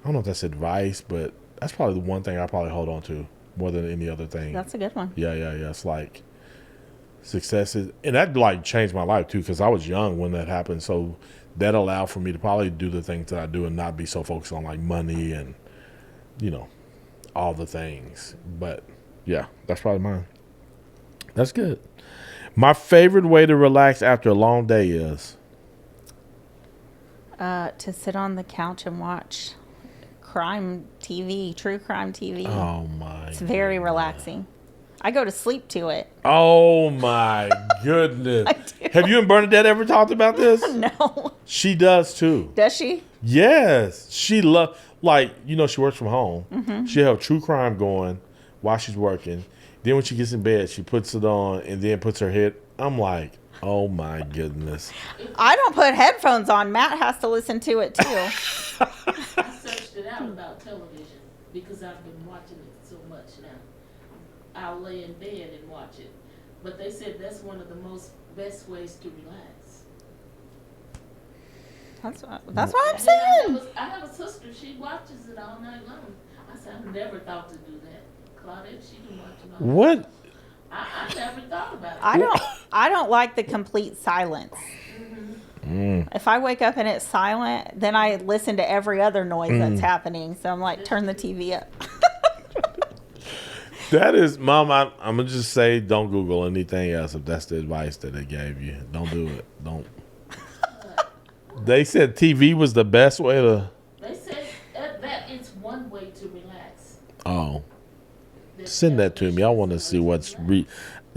Speaker 1: I don't know if that's advice, but that's probably the one thing I probably hold on to more than any other thing.
Speaker 2: That's a good one.
Speaker 1: Yeah. It's like success is, and that like changed my life too, because I was young when that happened. So that allowed for me to probably do the things that I do and not be so focused on like money and, all the things. But yeah, that's probably mine. That's good. My favorite way to relax after a long day is
Speaker 2: To sit on the couch and watch crime TV, true crime TV.
Speaker 1: oh my.
Speaker 2: It's very relaxing. I go to sleep to it.
Speaker 1: Oh my goodness.
Speaker 2: I do.
Speaker 1: Have you and Bernadette ever talked about this?
Speaker 2: No.
Speaker 1: She does too.
Speaker 2: Does she?
Speaker 1: Yes. She she works from home. Mm-hmm. She have true crime going while she's working. Then when she gets in bed, she puts it on and then puts her head. I'm like, oh my goodness.
Speaker 2: I don't put headphones on. Matt has to listen to it too.
Speaker 3: I searched it out about television because I've been watching it so much now. I'll lay in bed and watch it. But they said that's one of the best ways to relax.
Speaker 2: That's what I'm
Speaker 3: And
Speaker 2: saying.
Speaker 3: I have a sister, she watches it all night long. I said, I never thought to do that. Claudette, she can watch it all night.
Speaker 1: What?
Speaker 3: I never thought about it.
Speaker 2: I don't like the complete silence. If I wake up and it's silent, then I listen to every other noise that's happening. So I'm like, turn the TV up.
Speaker 1: That is, Mom, I'm going to just say don't Google anything else if that's the advice that they gave you. Don't do it. Don't. They said TV was the best way to.
Speaker 3: They said that it's one way to relax.
Speaker 1: Oh. Send that to me. I want to see what's.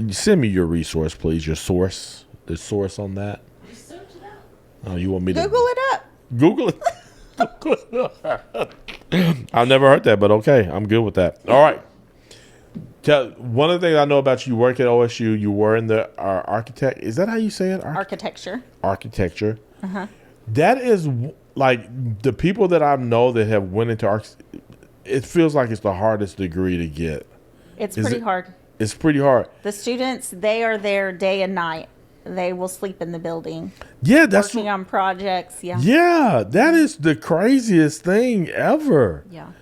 Speaker 1: Send me your resource, please. Your source. The source on that.
Speaker 3: You search it out.
Speaker 1: Oh, you want me to.
Speaker 2: Google it up.
Speaker 1: Google it. I've never heard that, but okay. I'm good with that. All right. One of the things I know about you work at OSU, you were in the architect. Is that how you say it?
Speaker 2: Architecture.
Speaker 1: Architecture. That is like the people that I know that have went into it feels like it's the hardest degree to get.
Speaker 2: It's pretty hard.
Speaker 1: It's pretty hard.
Speaker 2: The students, they are there day and night. They will sleep in the building.
Speaker 1: Yeah, that's
Speaker 2: working on projects. Yeah.
Speaker 1: Yeah, that is the craziest thing ever.
Speaker 2: Yeah.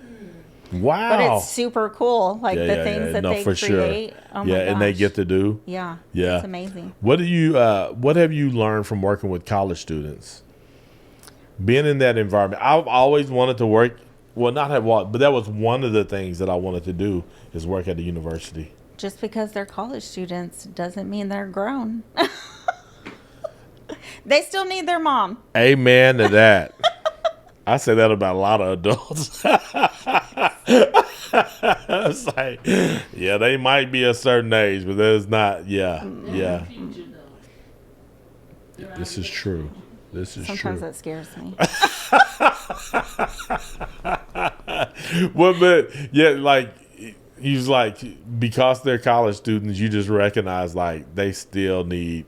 Speaker 1: Wow.
Speaker 2: But it's super cool. Like the things that they create.
Speaker 1: Sure.
Speaker 2: Oh my gosh.
Speaker 1: And they get to do.
Speaker 2: Yeah.
Speaker 1: Yeah.
Speaker 2: It's amazing.
Speaker 1: What have you learned from working with college students? Being in that environment. I've always wanted to work, but that was one of the things that I wanted to do is work at a university.
Speaker 2: Just because they're college students doesn't mean they're grown. They still need their mom.
Speaker 1: Amen to that. I say that about a lot of adults. It's like, yeah, they might be a certain age, but there's not. Yeah. This is true.
Speaker 2: Sometimes that scares me.
Speaker 1: Well, but yeah, like he's like, because they're college students, you just recognize like they still need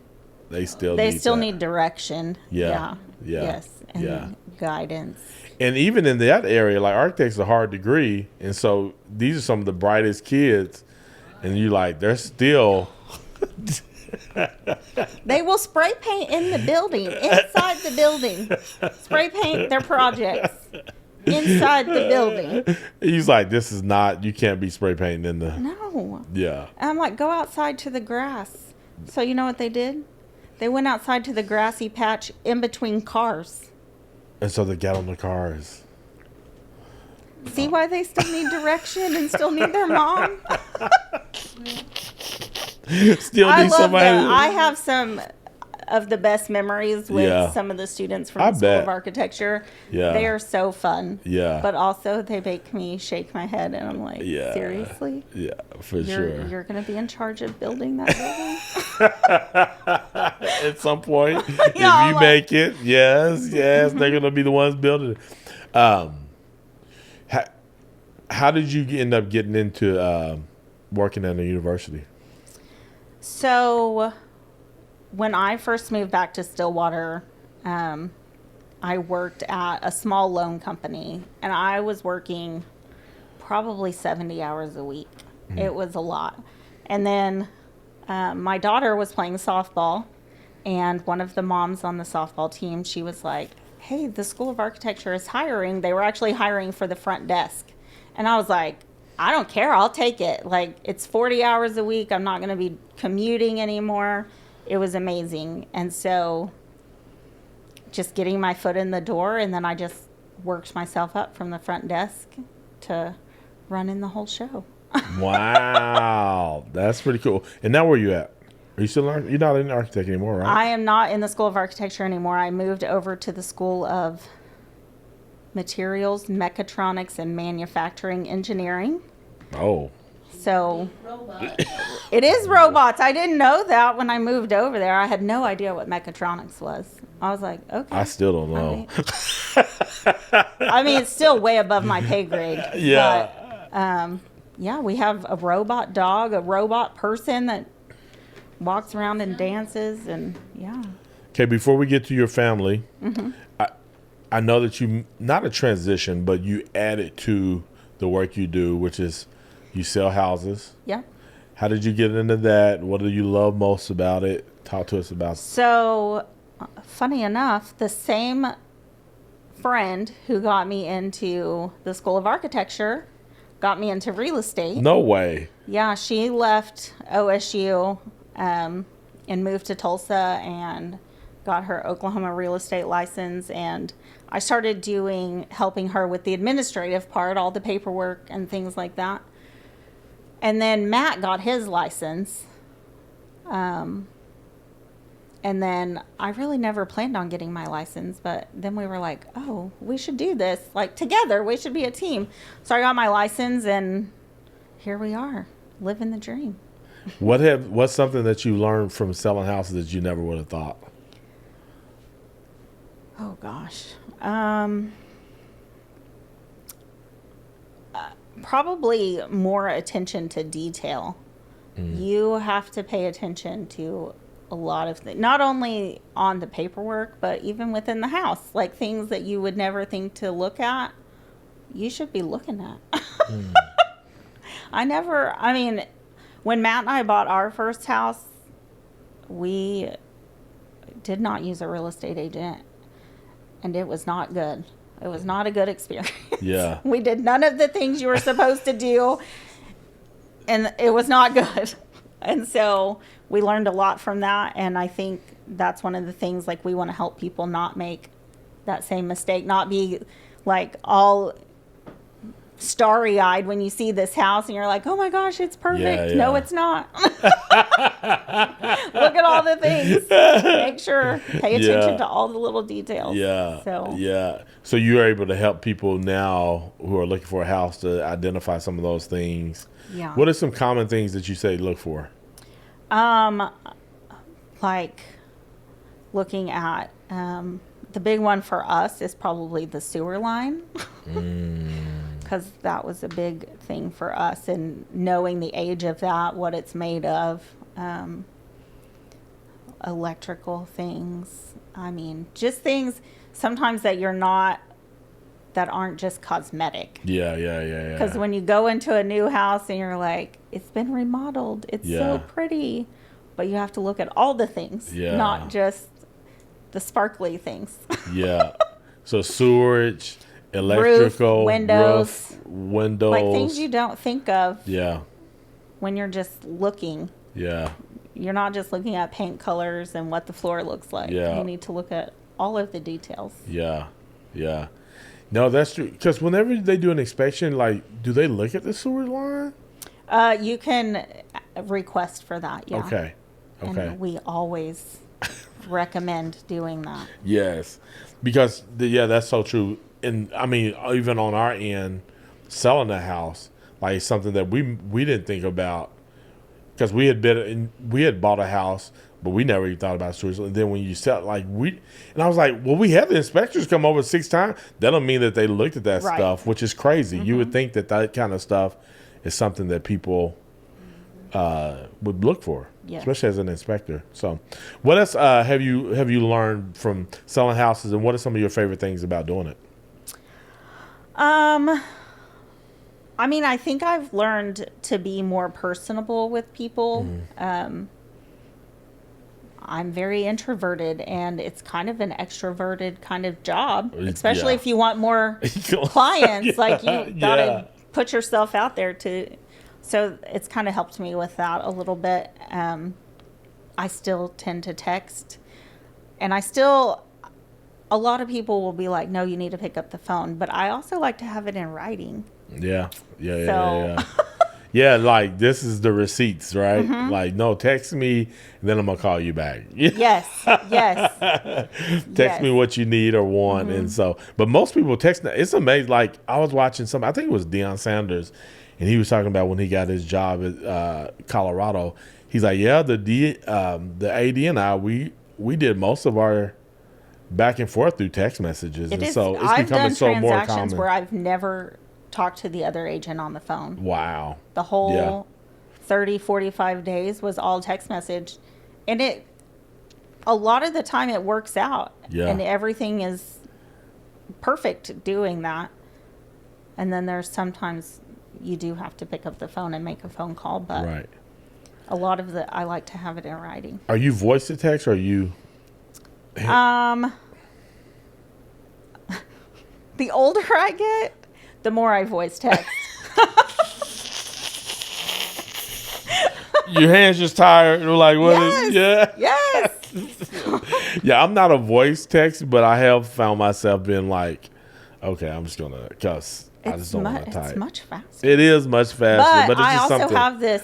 Speaker 2: direction.
Speaker 1: Yeah.
Speaker 2: Yes. And guidance.
Speaker 1: And even in that area, like architect's a hard degree, and so these are some of the brightest kids, and you like they're still.
Speaker 2: They will spray paint in the building, inside the building. Spray paint their projects inside the building.
Speaker 1: He's like, this is not, you can't be spray painting in the.
Speaker 2: No.
Speaker 1: Yeah.
Speaker 2: And I'm like, go outside to the grass. So you know what they did? They went outside to the grassy patch in between cars.
Speaker 1: And so they got on the cars.
Speaker 2: See why they still need direction and still need their mom?
Speaker 1: Still need somebody.
Speaker 2: I have some of the best memories with some of the students from the School of Architecture.
Speaker 1: Yeah.
Speaker 2: They are so fun.
Speaker 1: Yeah.
Speaker 2: But also they make me shake my head and I'm like, seriously?
Speaker 1: Yeah, for sure.
Speaker 2: You're going to be in charge of building that building?
Speaker 1: At some point, if you make it, yes, they're going to be the ones building it. How did you end up getting into working at a university?
Speaker 2: So when I first moved back to Stillwater, I worked at a small loan company, and I was working probably 70 hours a week. It was a lot. And then my daughter was playing softball, and one of the moms on the softball team, she was like, hey, the School of Architecture is hiring. They were actually hiring for the front desk. And I was like, I don't care. I'll take it. Like, it's 40 hours a week. I'm not going to be commuting anymore. It was amazing. And so just getting my foot in the door, and then I just worked myself up from the front desk to running the whole show.
Speaker 1: Wow. That's pretty cool. And now where you at? Are you still you're not an architect anymore, right?
Speaker 2: I am not in the School of Architecture anymore. I moved over to the School of Materials, Mechatronics, and Manufacturing Engineering.
Speaker 1: Oh.
Speaker 2: So
Speaker 3: Robot.
Speaker 2: it is robots. I didn't know that when I moved over there. I had no idea what mechatronics was. I was like, okay.
Speaker 1: I still don't know.
Speaker 2: I mean, it's still way above my pay grade.
Speaker 1: Yeah.
Speaker 2: But, yeah, we have a robot dog, a robot person that walks around and dances, and yeah.
Speaker 1: Okay, before we get to your family, I know that you, not a transition, but you added to the work you do, which is you sell houses.
Speaker 2: Yeah.
Speaker 1: How did you get into that? What do you love most about it? Talk to us about it.
Speaker 2: So, funny enough, the same friend who got me into the School of Architecture got me into real estate.
Speaker 1: No way.
Speaker 2: Yeah, she left OSU and moved to Tulsa and got her Oklahoma real estate license. And I started helping her with the administrative part, all the paperwork and things like that. And then Matt got his license. And then I really never planned on getting my license, but then we were like, oh, we should do this. Like, together, we should be a team. So I got my license, and here we are, living the dream.
Speaker 1: What's something that you learned from selling houses that you never would have thought?
Speaker 2: Oh, gosh. Probably more attention to detail. You have to pay attention to a lot of things, not only on the paperwork, but even within the house, like things that you would never think to look at, you should be looking at. I mean, when Matt and I bought our first house, we did not use a real estate agent, and it was not good. It was not a good experience.
Speaker 1: Yeah.
Speaker 2: We did none of the things you were supposed to do, and it was not good. And so we learned a lot from that, and I think that's one of the things, like, we want to help people not make that same mistake, not be like all starry-eyed when you see this house and you're like, oh my gosh, it's perfect.
Speaker 1: Yeah.
Speaker 2: No, it's not. Look at all the things. Make sure, pay attention to all the little details.
Speaker 1: So you're able to help people now who are looking for a house to identify some of those things.
Speaker 2: Yeah.
Speaker 1: What are some common things that you say look for?
Speaker 2: Like looking at, the big one for us is probably the sewer line. Because that was a big thing for us, and knowing the age of that, what it's made of, electrical things. I mean, just things sometimes that aren't just cosmetic.
Speaker 1: Yeah.
Speaker 2: Because when you go into a new house and you're like, it's been remodeled, it's so pretty, but you have to look at all the things, not just the sparkly things.
Speaker 1: Yeah. So sewerage, electrical,
Speaker 2: windows,
Speaker 1: like
Speaker 2: things you don't think of.
Speaker 1: Yeah.
Speaker 2: When you're just looking.
Speaker 1: Yeah.
Speaker 2: You're not just looking at paint colors and what the floor looks like.
Speaker 1: Yeah.
Speaker 2: You need to look at all of the details.
Speaker 1: Yeah. No, that's true. Because whenever they do an inspection, like, do they look at the sewer line?
Speaker 2: You can request for that. Yeah.
Speaker 1: Okay.
Speaker 2: And we always recommend doing that.
Speaker 1: Yes, because that's so true. And I mean, even on our end, selling a house, like, something that we didn't think about, because we had bought a house, but we never even thought about sewage. And then when you sell, and I was like, well, we had the inspectors come over 6 times. That don't mean that they looked at that stuff, which is crazy. You would think that kind of stuff is something that people would look for,
Speaker 2: Yes.
Speaker 1: especially as an inspector. So, what else have you learned from selling houses, and what are some of your favorite things about doing it?
Speaker 2: I mean, I think I've learned to be more personable with people. I'm very introverted, and it's kind of an extroverted kind of job, especially
Speaker 1: Yeah.
Speaker 2: if you want more clients.
Speaker 1: Yeah,
Speaker 2: Like, you got to
Speaker 1: yeah.
Speaker 2: put yourself out there to. So it's kind of helped me with that a little bit. I still tend to text, and a lot of people will be like, no, you need to pick up the phone. But I also like to have it in writing.
Speaker 1: Yeah.
Speaker 2: So-
Speaker 1: Yeah, like this is the receipts, right?
Speaker 2: Mm-hmm.
Speaker 1: Like, no, text me, and then I'm gonna call you back.
Speaker 2: Yes, yes.
Speaker 1: Text me what you need or want, and so. But most people text. It's amazing. Like, I was watching I think it was Deion Sanders, and he was talking about when he got his job at Colorado. He's like, yeah, the AD and I, we did most of our back and forth through text messages,
Speaker 2: It
Speaker 1: and
Speaker 2: is.
Speaker 1: so it's
Speaker 2: I've
Speaker 1: becoming
Speaker 2: done
Speaker 1: so more
Speaker 2: transactions
Speaker 1: common.
Speaker 2: where I've never talked to the other agent on the phone.
Speaker 1: Wow.
Speaker 2: The whole 30, 45 days was all text message. And a lot of the time it works out.
Speaker 1: Yeah.
Speaker 2: And everything is perfect doing that. And then there's sometimes you do have to pick up the phone and make a phone call. But
Speaker 1: Right.
Speaker 2: a lot of I like to have it in writing.
Speaker 1: Are you voice to text, or are you?
Speaker 2: The older I get, the more I voice text.
Speaker 1: Your hands just tired. You're like, what is?
Speaker 2: Yes.
Speaker 1: Yeah.
Speaker 2: Yes.
Speaker 1: Yeah, I'm not a voice text, but I have found myself being like, okay, I'm just gonna cuss. I just don't want to type.
Speaker 2: It's much faster.
Speaker 1: It is much faster, but it's
Speaker 2: I
Speaker 1: just
Speaker 2: also
Speaker 1: something.
Speaker 2: have this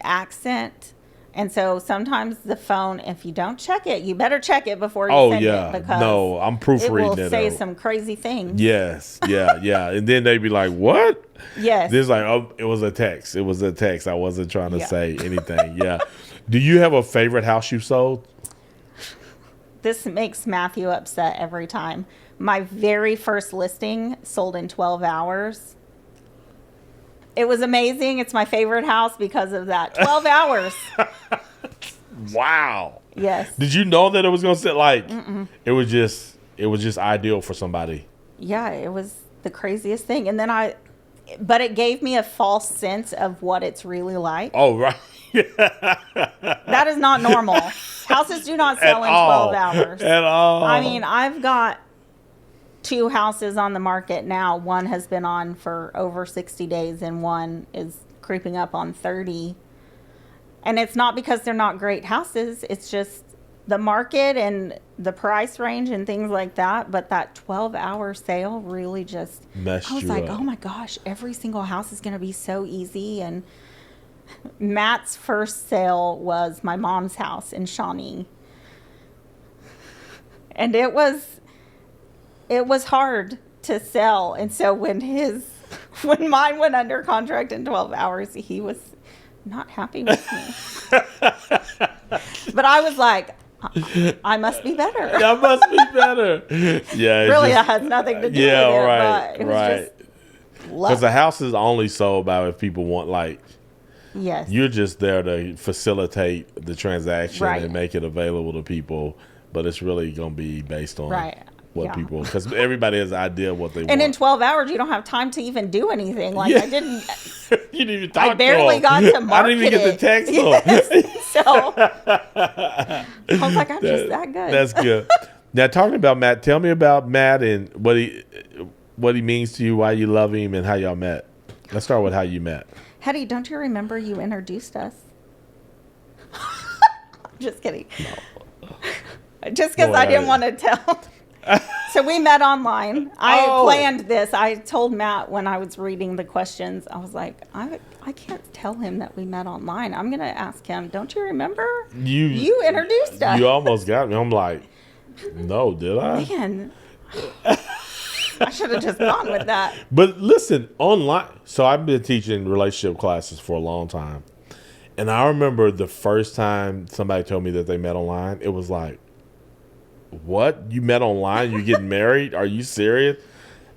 Speaker 2: accent, and so sometimes the phone, if you don't check it, you better check it before you
Speaker 1: Oh
Speaker 2: send
Speaker 1: yeah,
Speaker 2: it, because
Speaker 1: no, I'm
Speaker 2: it
Speaker 1: proofreading
Speaker 2: will
Speaker 1: it.
Speaker 2: say
Speaker 1: out.
Speaker 2: some crazy things.
Speaker 1: Yes, yeah, and then they be like, "What?"
Speaker 2: Yes.
Speaker 1: This like, oh, it was a text. It was a text. I wasn't trying to
Speaker 2: Yeah.
Speaker 1: say anything. Yeah. Do you have a favorite house you've sold?
Speaker 2: This makes Matthew upset every time. My very first listing sold in 12 hours. It was amazing. It's my favorite house because of that. 12 hours.
Speaker 1: Wow.
Speaker 2: Yes.
Speaker 1: Did you know that it was gonna sit like? It was just ideal for somebody.
Speaker 2: Yeah, it was the craziest thing. And then but it gave me a false sense of what it's really like.
Speaker 1: Oh right.
Speaker 2: That is not normal. Houses do not sell in 12 hours.
Speaker 1: At all.
Speaker 2: I mean, I've got 2 houses on the market now. One has been on for over 60 days and one is creeping up on 30. And it's not because they're not great houses. It's just the market and the price range and things like that. But that 12-hour sale really just
Speaker 1: Messed
Speaker 2: I was
Speaker 1: you
Speaker 2: like,
Speaker 1: up.
Speaker 2: oh my gosh, every single house is going to be so easy. And Matt's first sale was my mom's house in Shawnee. And it was hard to sell. And so when mine went under contract in 12 hours, he was not happy with me. But I was like, I must be better.
Speaker 1: That must be better. Yeah.
Speaker 2: Really, that has nothing to do
Speaker 1: Yeah,
Speaker 2: with it.
Speaker 1: right,
Speaker 2: But it was
Speaker 1: right.
Speaker 2: just luck.
Speaker 1: Because the house is only sold by if people want, like,
Speaker 2: Yes.
Speaker 1: you're just there to facilitate the transaction
Speaker 2: Right.
Speaker 1: and make it available to people, but it's really going to be based on
Speaker 2: Right.
Speaker 1: what
Speaker 2: Yeah.
Speaker 1: people, because everybody has an idea of what they
Speaker 2: And
Speaker 1: want.
Speaker 2: in 12 hours, you don't have time to even do anything. Like,
Speaker 1: Yeah.
Speaker 2: I didn't.
Speaker 1: You didn't even talk
Speaker 2: I barely
Speaker 1: to
Speaker 2: got
Speaker 1: them.
Speaker 2: to market
Speaker 1: I didn't even get
Speaker 2: it.
Speaker 1: the text
Speaker 2: Yes. So I was like, I'm just that good.
Speaker 1: That's good. Now, talking about Matt, tell me about Matt and what he means to you, why you love him, and how y'all met. Let's start with how you met.
Speaker 2: Heady, don't you remember you introduced us? Just kidding. Just because
Speaker 1: Go
Speaker 2: I didn't
Speaker 1: ahead.
Speaker 2: want to tell. So we met online. I
Speaker 1: Oh.
Speaker 2: planned this. I told Matt when I was reading the questions, I was like, I can't tell him that we met online. I'm going to ask him, don't you remember? You introduced us.
Speaker 1: You almost got me. I'm like, no, did I?
Speaker 2: Man, I should have just gone with that.
Speaker 1: But listen, online. So I've been teaching relationship classes for a long time. And I remember the first time somebody told me that they met online, it was like, what? You met online? You getting married? Are you serious?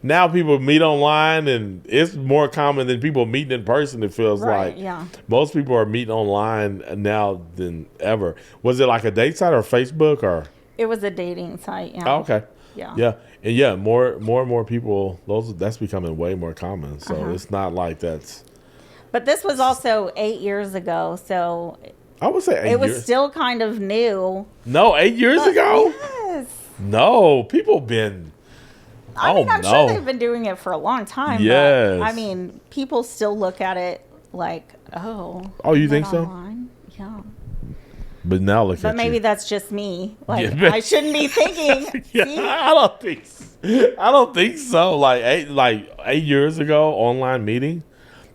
Speaker 1: now people meet online, and it's more common than people meeting in person. It feels
Speaker 2: Right,
Speaker 1: like
Speaker 2: yeah.
Speaker 1: most people are meeting online now than ever. Was it like a date site or Facebook or?
Speaker 2: It was a dating site, yeah.
Speaker 1: Oh, okay.
Speaker 2: Yeah.
Speaker 1: Yeah. And yeah, more and more people, that's becoming way more common. So it's not like that's.
Speaker 2: But this was also 8 years ago, so
Speaker 1: I would say 8
Speaker 2: it was
Speaker 1: years.
Speaker 2: still kind of new.
Speaker 1: No, 8 years
Speaker 2: But
Speaker 1: ago?
Speaker 2: yes.
Speaker 1: No, people been.
Speaker 2: I mean, I'm
Speaker 1: no.
Speaker 2: sure they've been doing it for a long time.
Speaker 1: Yes.
Speaker 2: But, I mean, people still look at it like, oh.
Speaker 1: Oh, you
Speaker 2: is
Speaker 1: think
Speaker 2: that
Speaker 1: so?
Speaker 2: online? Yeah.
Speaker 1: But now look
Speaker 2: But
Speaker 1: at
Speaker 2: maybe
Speaker 1: you.
Speaker 2: that's just me. Like,
Speaker 1: Yeah.
Speaker 2: I shouldn't be thinking.
Speaker 1: Yeah,
Speaker 2: See?
Speaker 1: I don't think so. Like 8 years ago, online meeting.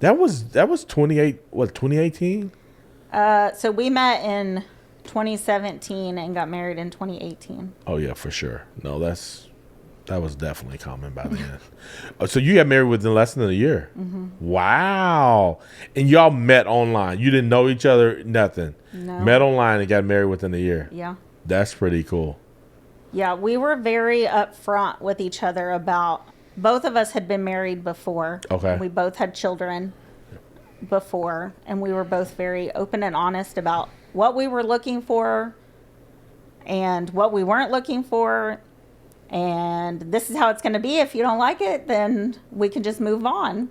Speaker 1: That was 2018?
Speaker 2: So we met in 2017 and got married in 2018.
Speaker 1: Oh yeah, for sure. No, that was definitely common by then. So you got married within less than a year.
Speaker 2: Mm-hmm.
Speaker 1: Wow. And y'all met online. You didn't know each other, nothing.
Speaker 2: No.
Speaker 1: Met online and got married within a year.
Speaker 2: Yeah.
Speaker 1: That's pretty cool.
Speaker 2: Yeah, we were very upfront with each other about, both of us had been married before.
Speaker 1: Okay.
Speaker 2: We both had children before, and we were both very open and honest about what we were looking for and what we weren't looking for. And this is how it's going to be. If you don't like it, then we can just move on.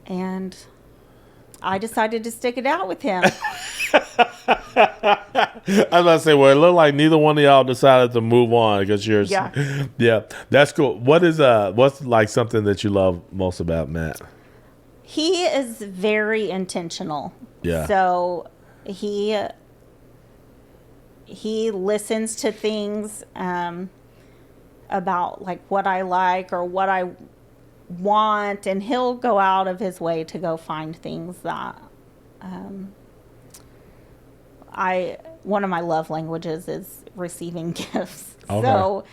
Speaker 2: And I decided to stick it out with him.
Speaker 1: I was about to say, well, it looked like neither one of y'all decided to move on because you're, yeah, that's cool. What's like something that you love most about Matt?
Speaker 2: He is very intentional.
Speaker 1: Yeah.
Speaker 2: So he listens to things about like what I like or what I want, and he'll go out of his way to go find things that one of my love languages is receiving gifts.
Speaker 1: Okay.
Speaker 2: So,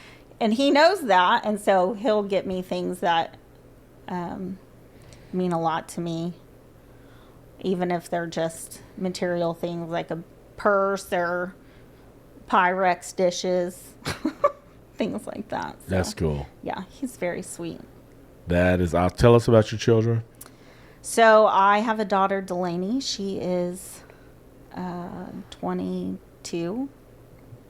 Speaker 2: and he knows that, and so he'll get me things that mean a lot to me, even if they're just material things like a purse or Pyrex dishes, things like that. So,
Speaker 1: That's cool.
Speaker 2: yeah, he's very sweet.
Speaker 1: That is. Tell us about your children.
Speaker 2: So I have a daughter, Delaney. She is 22.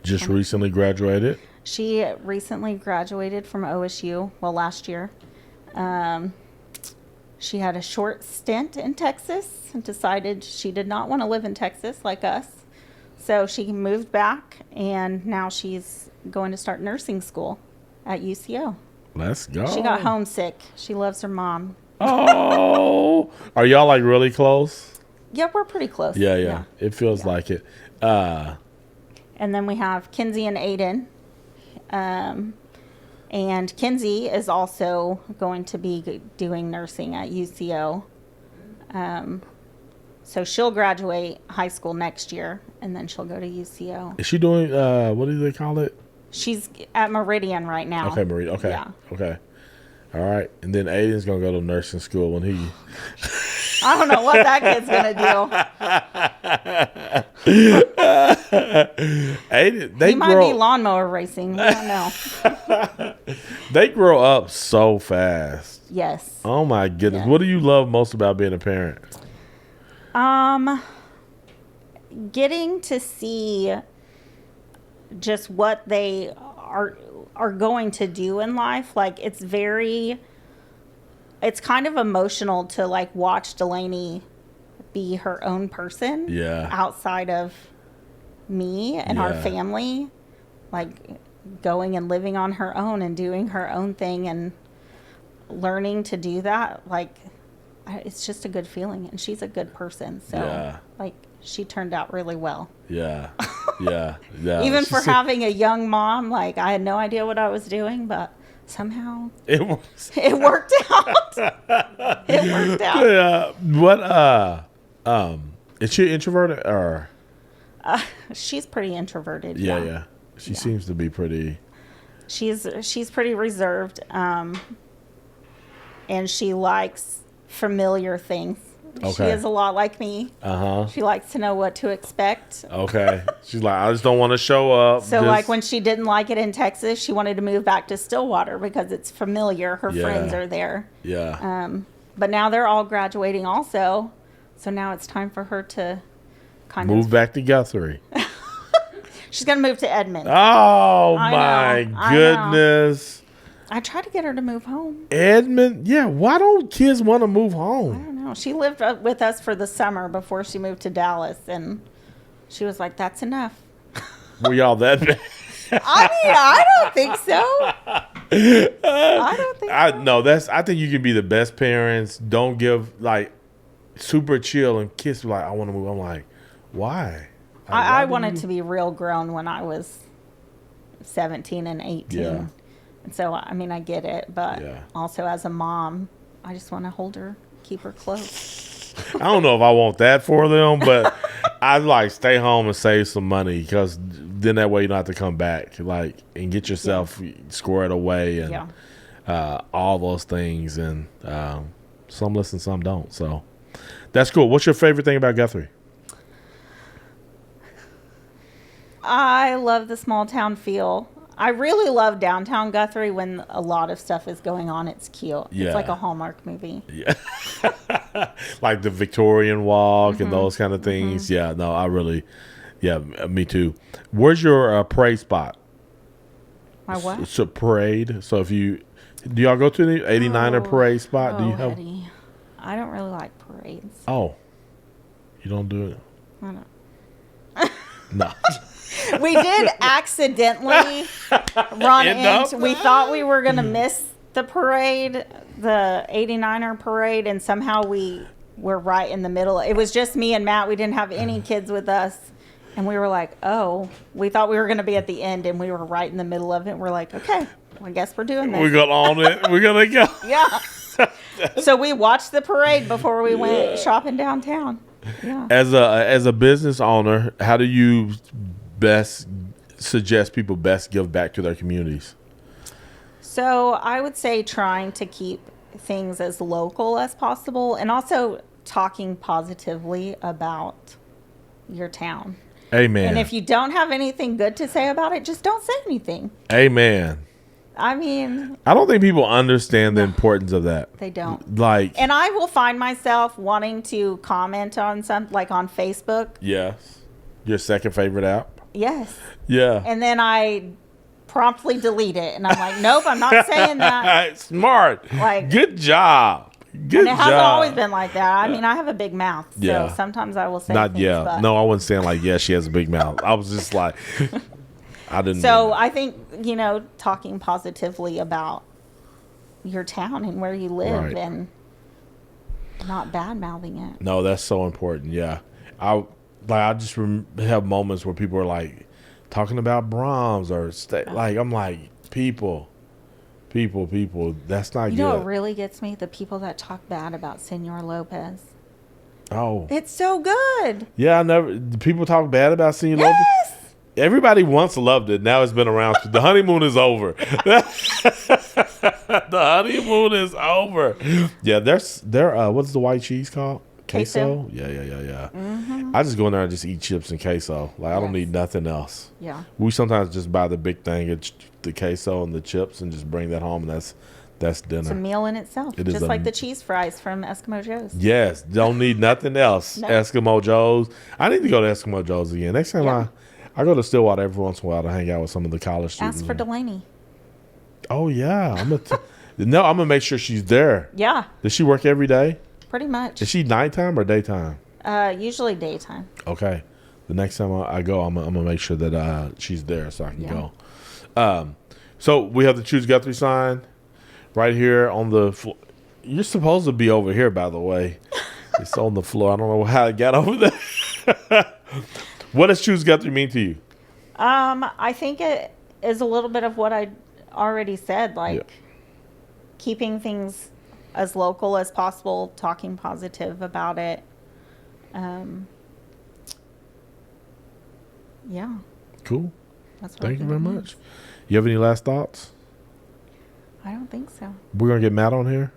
Speaker 1: Just recently graduated.
Speaker 2: She recently graduated from OSU, well, last year. She had a short stint in Texas and decided she did not want to live in Texas like us. So she moved back, and now she's going to start nursing school at UCO.
Speaker 1: Let's go.
Speaker 2: She got homesick. She loves her mom.
Speaker 1: Oh, are y'all like really close?
Speaker 2: Yeah, we're pretty close.
Speaker 1: Yeah. It feels like it.
Speaker 2: And then we have Kinsey and Aiden. And Kinsey is also going to be doing nursing at UCO. So she'll graduate high school next year, and then she'll go to UCO.
Speaker 1: Is she doing, what do they call it?
Speaker 2: She's at Meridian right now.
Speaker 1: Okay, Marie. Okay.
Speaker 2: Yeah.
Speaker 1: Okay. All right. And then Aiden's going to go to nursing school when he...
Speaker 2: I don't know what that kid's going to do.
Speaker 1: Aiden,
Speaker 2: He might be lawnmower racing. We don't know.
Speaker 1: They grow up so fast.
Speaker 2: Yes.
Speaker 1: Oh, my goodness.
Speaker 2: Yeah.
Speaker 1: What do you love most about being a parent?
Speaker 2: Getting to see just what they are going to do in life. Like, it's kind of emotional to like watch Delaney be her own person.
Speaker 1: Yeah.
Speaker 2: Outside of me and our
Speaker 1: Yeah.
Speaker 2: family, like going and living on her own and doing her own thing and learning to do that. Like, it's just a good feeling, and she's a good person. So
Speaker 1: Yeah.
Speaker 2: like, she turned out really well.
Speaker 1: Yeah. Yeah.
Speaker 2: Even for having a young mom, like, I had no idea what I was doing, but somehow
Speaker 1: It was.
Speaker 2: it worked out. It worked out.
Speaker 1: Yeah. What, is she introverted or?
Speaker 2: She's pretty introverted.
Speaker 1: Yeah. She seems to be pretty.
Speaker 2: She's pretty reserved, and she likes familiar things. She
Speaker 1: Okay.
Speaker 2: is a lot like me.
Speaker 1: Uh-huh.
Speaker 2: She likes to know what to expect.
Speaker 1: Okay. She's like, I just don't want to show up.
Speaker 2: So, like, when she didn't like it in Texas, she wanted to move back to Stillwater because it's familiar. Her friends are there.
Speaker 1: Yeah.
Speaker 2: But now they're all graduating also. So now it's time for her to
Speaker 1: Move back to Guthrie.
Speaker 2: She's going to move to Edmond.
Speaker 1: Oh,
Speaker 2: I know.
Speaker 1: goodness.
Speaker 2: I tried to get her to move home.
Speaker 1: Edmond? Yeah, why don't kids want to move
Speaker 2: I
Speaker 1: home?
Speaker 2: don't know. She lived with us for the summer before she moved to Dallas. And she was like, that's enough.
Speaker 1: Were y'all that bad?
Speaker 2: I don't think so. I don't think so.
Speaker 1: No, I think you can be the best parents. Don't give, like, super chill and kids like, I want to move. I'm like, why?
Speaker 2: I wanted to be real grown when I was 17 and 18.
Speaker 1: Yeah.
Speaker 2: And so, I mean, I get it. But
Speaker 1: Yeah.
Speaker 2: also as a mom, I just want to hold her, keep her close.
Speaker 1: I don't know if I want that for them, but I'd like stay home and save some money because then that way you don't have to come back, like, and get yourself squared away and all those things. And some listen, some don't. So that's cool. What's your favorite thing about Guthrie?
Speaker 2: I love the small town feel. I really love downtown Guthrie when a lot of stuff is going on. It's cute.
Speaker 1: Yeah.
Speaker 2: It's like a Hallmark movie.
Speaker 1: Yeah. Like the Victorian walk and those kind of things. Yeah, no, I really, me too. Where's your parade spot?
Speaker 2: My what?
Speaker 1: It's a parade. So do y'all go to the 89er parade spot? Do you have?
Speaker 2: Heady. I don't really like parades.
Speaker 1: Oh, you don't do it?
Speaker 2: I don't.
Speaker 1: No.
Speaker 2: We did accidentally run into. We thought we were going to miss the parade, the 89er parade, and somehow we were right in the middle. It was just me and Matt. We didn't have any kids with us. And we were like, oh, we thought we were going to be at the end, and we were right in the middle of it. We're like, okay, well, I guess we're doing this.
Speaker 1: We're going to own it. We're going to go.
Speaker 2: Yeah. So we watched the parade before we went shopping downtown. Yeah.
Speaker 1: As a business owner, how do you best suggest people best give back to their communities?
Speaker 2: So I would say trying to keep things as local as possible, and also talking positively about your town.
Speaker 1: Amen.
Speaker 2: And if you don't have anything good to say about it, just don't say anything.
Speaker 1: Amen.
Speaker 2: I mean,
Speaker 1: I don't think people understand the importance of that.
Speaker 2: they don't.
Speaker 1: Like,
Speaker 2: And I will find myself wanting to comment on something, like on Facebook.
Speaker 1: yes, your second favorite app.
Speaker 2: Yes.
Speaker 1: Yeah.
Speaker 2: And then I promptly delete it. And I'm like, nope, I'm not saying that.
Speaker 1: Smart.
Speaker 2: Like,
Speaker 1: Good job. Good
Speaker 2: and it hasn't
Speaker 1: job.
Speaker 2: always been like that. I mean, I have a big mouth. So
Speaker 1: Yeah.
Speaker 2: sometimes I will say
Speaker 1: Not
Speaker 2: things,
Speaker 1: yeah.
Speaker 2: but-
Speaker 1: No, I wasn't saying like, yeah, she has a big mouth. I was just like, I didn't.
Speaker 2: So I think, talking positively about your town and where you live
Speaker 1: Right.
Speaker 2: and not bad mouthing it.
Speaker 1: No, that's so important. Yeah, I just have moments where people are like talking about Brahms or like I'm like people. That's not
Speaker 2: You know
Speaker 1: good.
Speaker 2: what really gets me? The people that talk bad about Senor Lopez.
Speaker 1: Oh,
Speaker 2: It's so good.
Speaker 1: yeah. The people talk bad about Senor Lopez.
Speaker 2: Yes.
Speaker 1: Everybody once loved it. Now it's been around. The honeymoon is over. The honeymoon is over. Yeah, what's the white cheese called?
Speaker 2: Queso.
Speaker 1: Yeah. I just go in there and just eat chips and queso. Like, I don't
Speaker 2: Yes.
Speaker 1: need nothing else.
Speaker 2: Yeah.
Speaker 1: We sometimes just buy the big thing, the queso and the chips, and just bring that home, and that's
Speaker 2: It's a
Speaker 1: dinner.
Speaker 2: meal in itself.
Speaker 1: It is
Speaker 2: Just
Speaker 1: a-
Speaker 2: like the cheese fries from Eskimo Joe's.
Speaker 1: Yes, don't need nothing else.
Speaker 2: No.
Speaker 1: Eskimo Joe's. I need to go to Eskimo Joe's again. Next time
Speaker 2: Yeah.
Speaker 1: I go to Stillwater every once in a while to hang out with some of the college students.
Speaker 2: Ask for Delaney.
Speaker 1: Oh yeah, I'm gonna make sure she's there.
Speaker 2: Yeah,
Speaker 1: Does she work every day?
Speaker 2: pretty much.
Speaker 1: Is she nighttime or daytime?
Speaker 2: Usually daytime.
Speaker 1: Okay, the next time I go, I'm gonna make sure that she's there so I can
Speaker 2: Yeah.
Speaker 1: go. So we have the Choose Guthrie sign right here on the floor. You're supposed to be over here, by the way. It's on the floor. I don't know how it got over there. What does Choose Guthrie mean to you?
Speaker 2: I think it is a little bit of what I already said, like
Speaker 1: Yeah.
Speaker 2: keeping things as local as possible, talking positive about it. Yeah,
Speaker 1: Cool.
Speaker 2: that's what
Speaker 1: Thank
Speaker 2: I
Speaker 1: you
Speaker 2: think
Speaker 1: very
Speaker 2: it means.
Speaker 1: much. You have any last thoughts?
Speaker 2: I don't think so.
Speaker 1: We're gonna get Matt on here.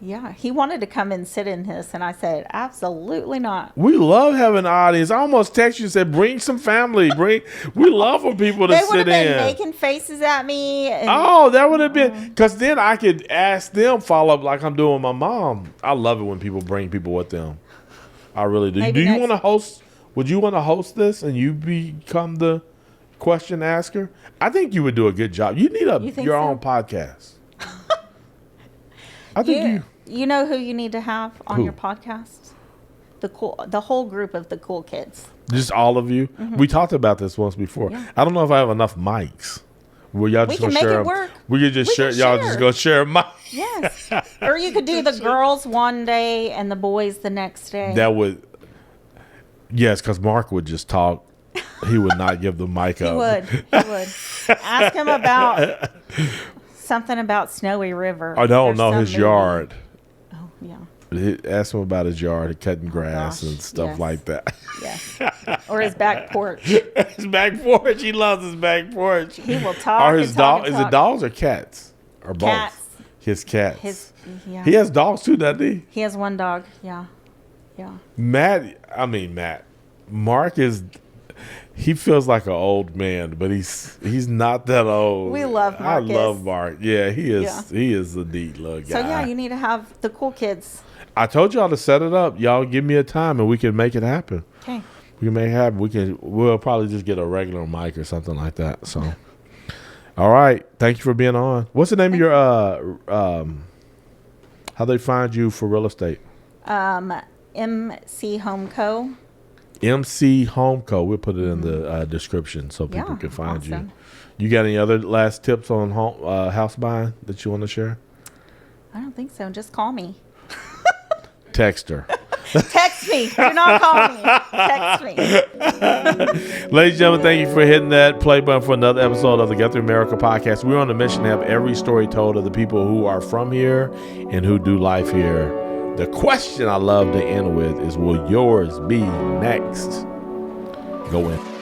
Speaker 2: Yeah, he wanted to come and sit in this, and I said, absolutely not.
Speaker 1: We love having an audience. I almost texted you and said, bring some family. We love for people to
Speaker 2: They would
Speaker 1: sit
Speaker 2: have been
Speaker 1: in.
Speaker 2: making faces at me. And,
Speaker 1: Oh, that would have been, because then I could ask them follow up like I'm doing with my mom. I love it when people bring people with them. I really do.
Speaker 2: Maybe
Speaker 1: Do you
Speaker 2: next-
Speaker 1: want to host? Would you want to host this and you become the question asker? I think you would do a good job. You need
Speaker 2: You think
Speaker 1: your
Speaker 2: so?
Speaker 1: own podcast. I think
Speaker 2: you know who you need to have on
Speaker 1: Who?
Speaker 2: your podcast? The whole group of the cool kids.
Speaker 1: just all of you. We talked about this once before.
Speaker 2: Yeah.
Speaker 1: I don't know if I have enough mics. Well, y'all just
Speaker 2: We can
Speaker 1: gonna
Speaker 2: make
Speaker 1: share
Speaker 2: it
Speaker 1: 'em?
Speaker 2: work.
Speaker 1: We could just
Speaker 2: We
Speaker 1: share.
Speaker 2: can
Speaker 1: Y'all
Speaker 2: share.
Speaker 1: just go share a mic.
Speaker 2: Yes. Or you could do the girls one day and the boys the next day.
Speaker 1: That would. Yes, because Mark would just talk. He would not give the mic
Speaker 2: He
Speaker 1: up.
Speaker 2: would. He would. Ask him about something about Snowy River.
Speaker 1: I don't
Speaker 2: There's
Speaker 1: know
Speaker 2: some
Speaker 1: his
Speaker 2: movie.
Speaker 1: yard.
Speaker 2: Oh, yeah.
Speaker 1: Ask him about his yard, cutting grass
Speaker 2: gosh,
Speaker 1: and stuff
Speaker 2: yes.
Speaker 1: like that.
Speaker 2: Yes. Or his back porch.
Speaker 1: His back porch. He loves his back porch.
Speaker 2: He will talk.
Speaker 1: Are his
Speaker 2: and talk
Speaker 1: dog?
Speaker 2: and
Speaker 1: Is it
Speaker 2: talk.
Speaker 1: dogs or cats or both?
Speaker 2: Cats.
Speaker 1: His cats.
Speaker 2: Yeah.
Speaker 1: He has dogs too, doesn't he?
Speaker 2: He has one dog. Yeah. Yeah.
Speaker 1: Matt. Mark is. He feels like an old man, but he's not that old.
Speaker 2: We love Marcus.
Speaker 1: I love Mark. Yeah, he is.
Speaker 2: Yeah.
Speaker 1: He is a neat little guy.
Speaker 2: So yeah, you need to have the cool kids.
Speaker 1: I told y'all to set it up. Y'all give me a time and we can make it happen.
Speaker 2: Okay.
Speaker 1: We can make it happen. We'll probably just get a regular mic or something like that. So, all right. Thank you for being on. What's the name of your how they find you for real estate?
Speaker 2: MC Home Co.
Speaker 1: MC Home Co. We'll put it in the description so people
Speaker 2: Yeah,
Speaker 1: can find
Speaker 2: awesome.
Speaker 1: you. You got any other last tips on house buying that you want to share?
Speaker 2: I don't think so. Just call me.
Speaker 1: Text her.
Speaker 2: Text me. Do not call me. Text me.
Speaker 1: Ladies and gentlemen, thank you for hitting that play button for another episode of the Guthrie America podcast. We're on a mission to have every story told of the people who are from here and who do life here. The question I love to end with is, will yours be next? Go in.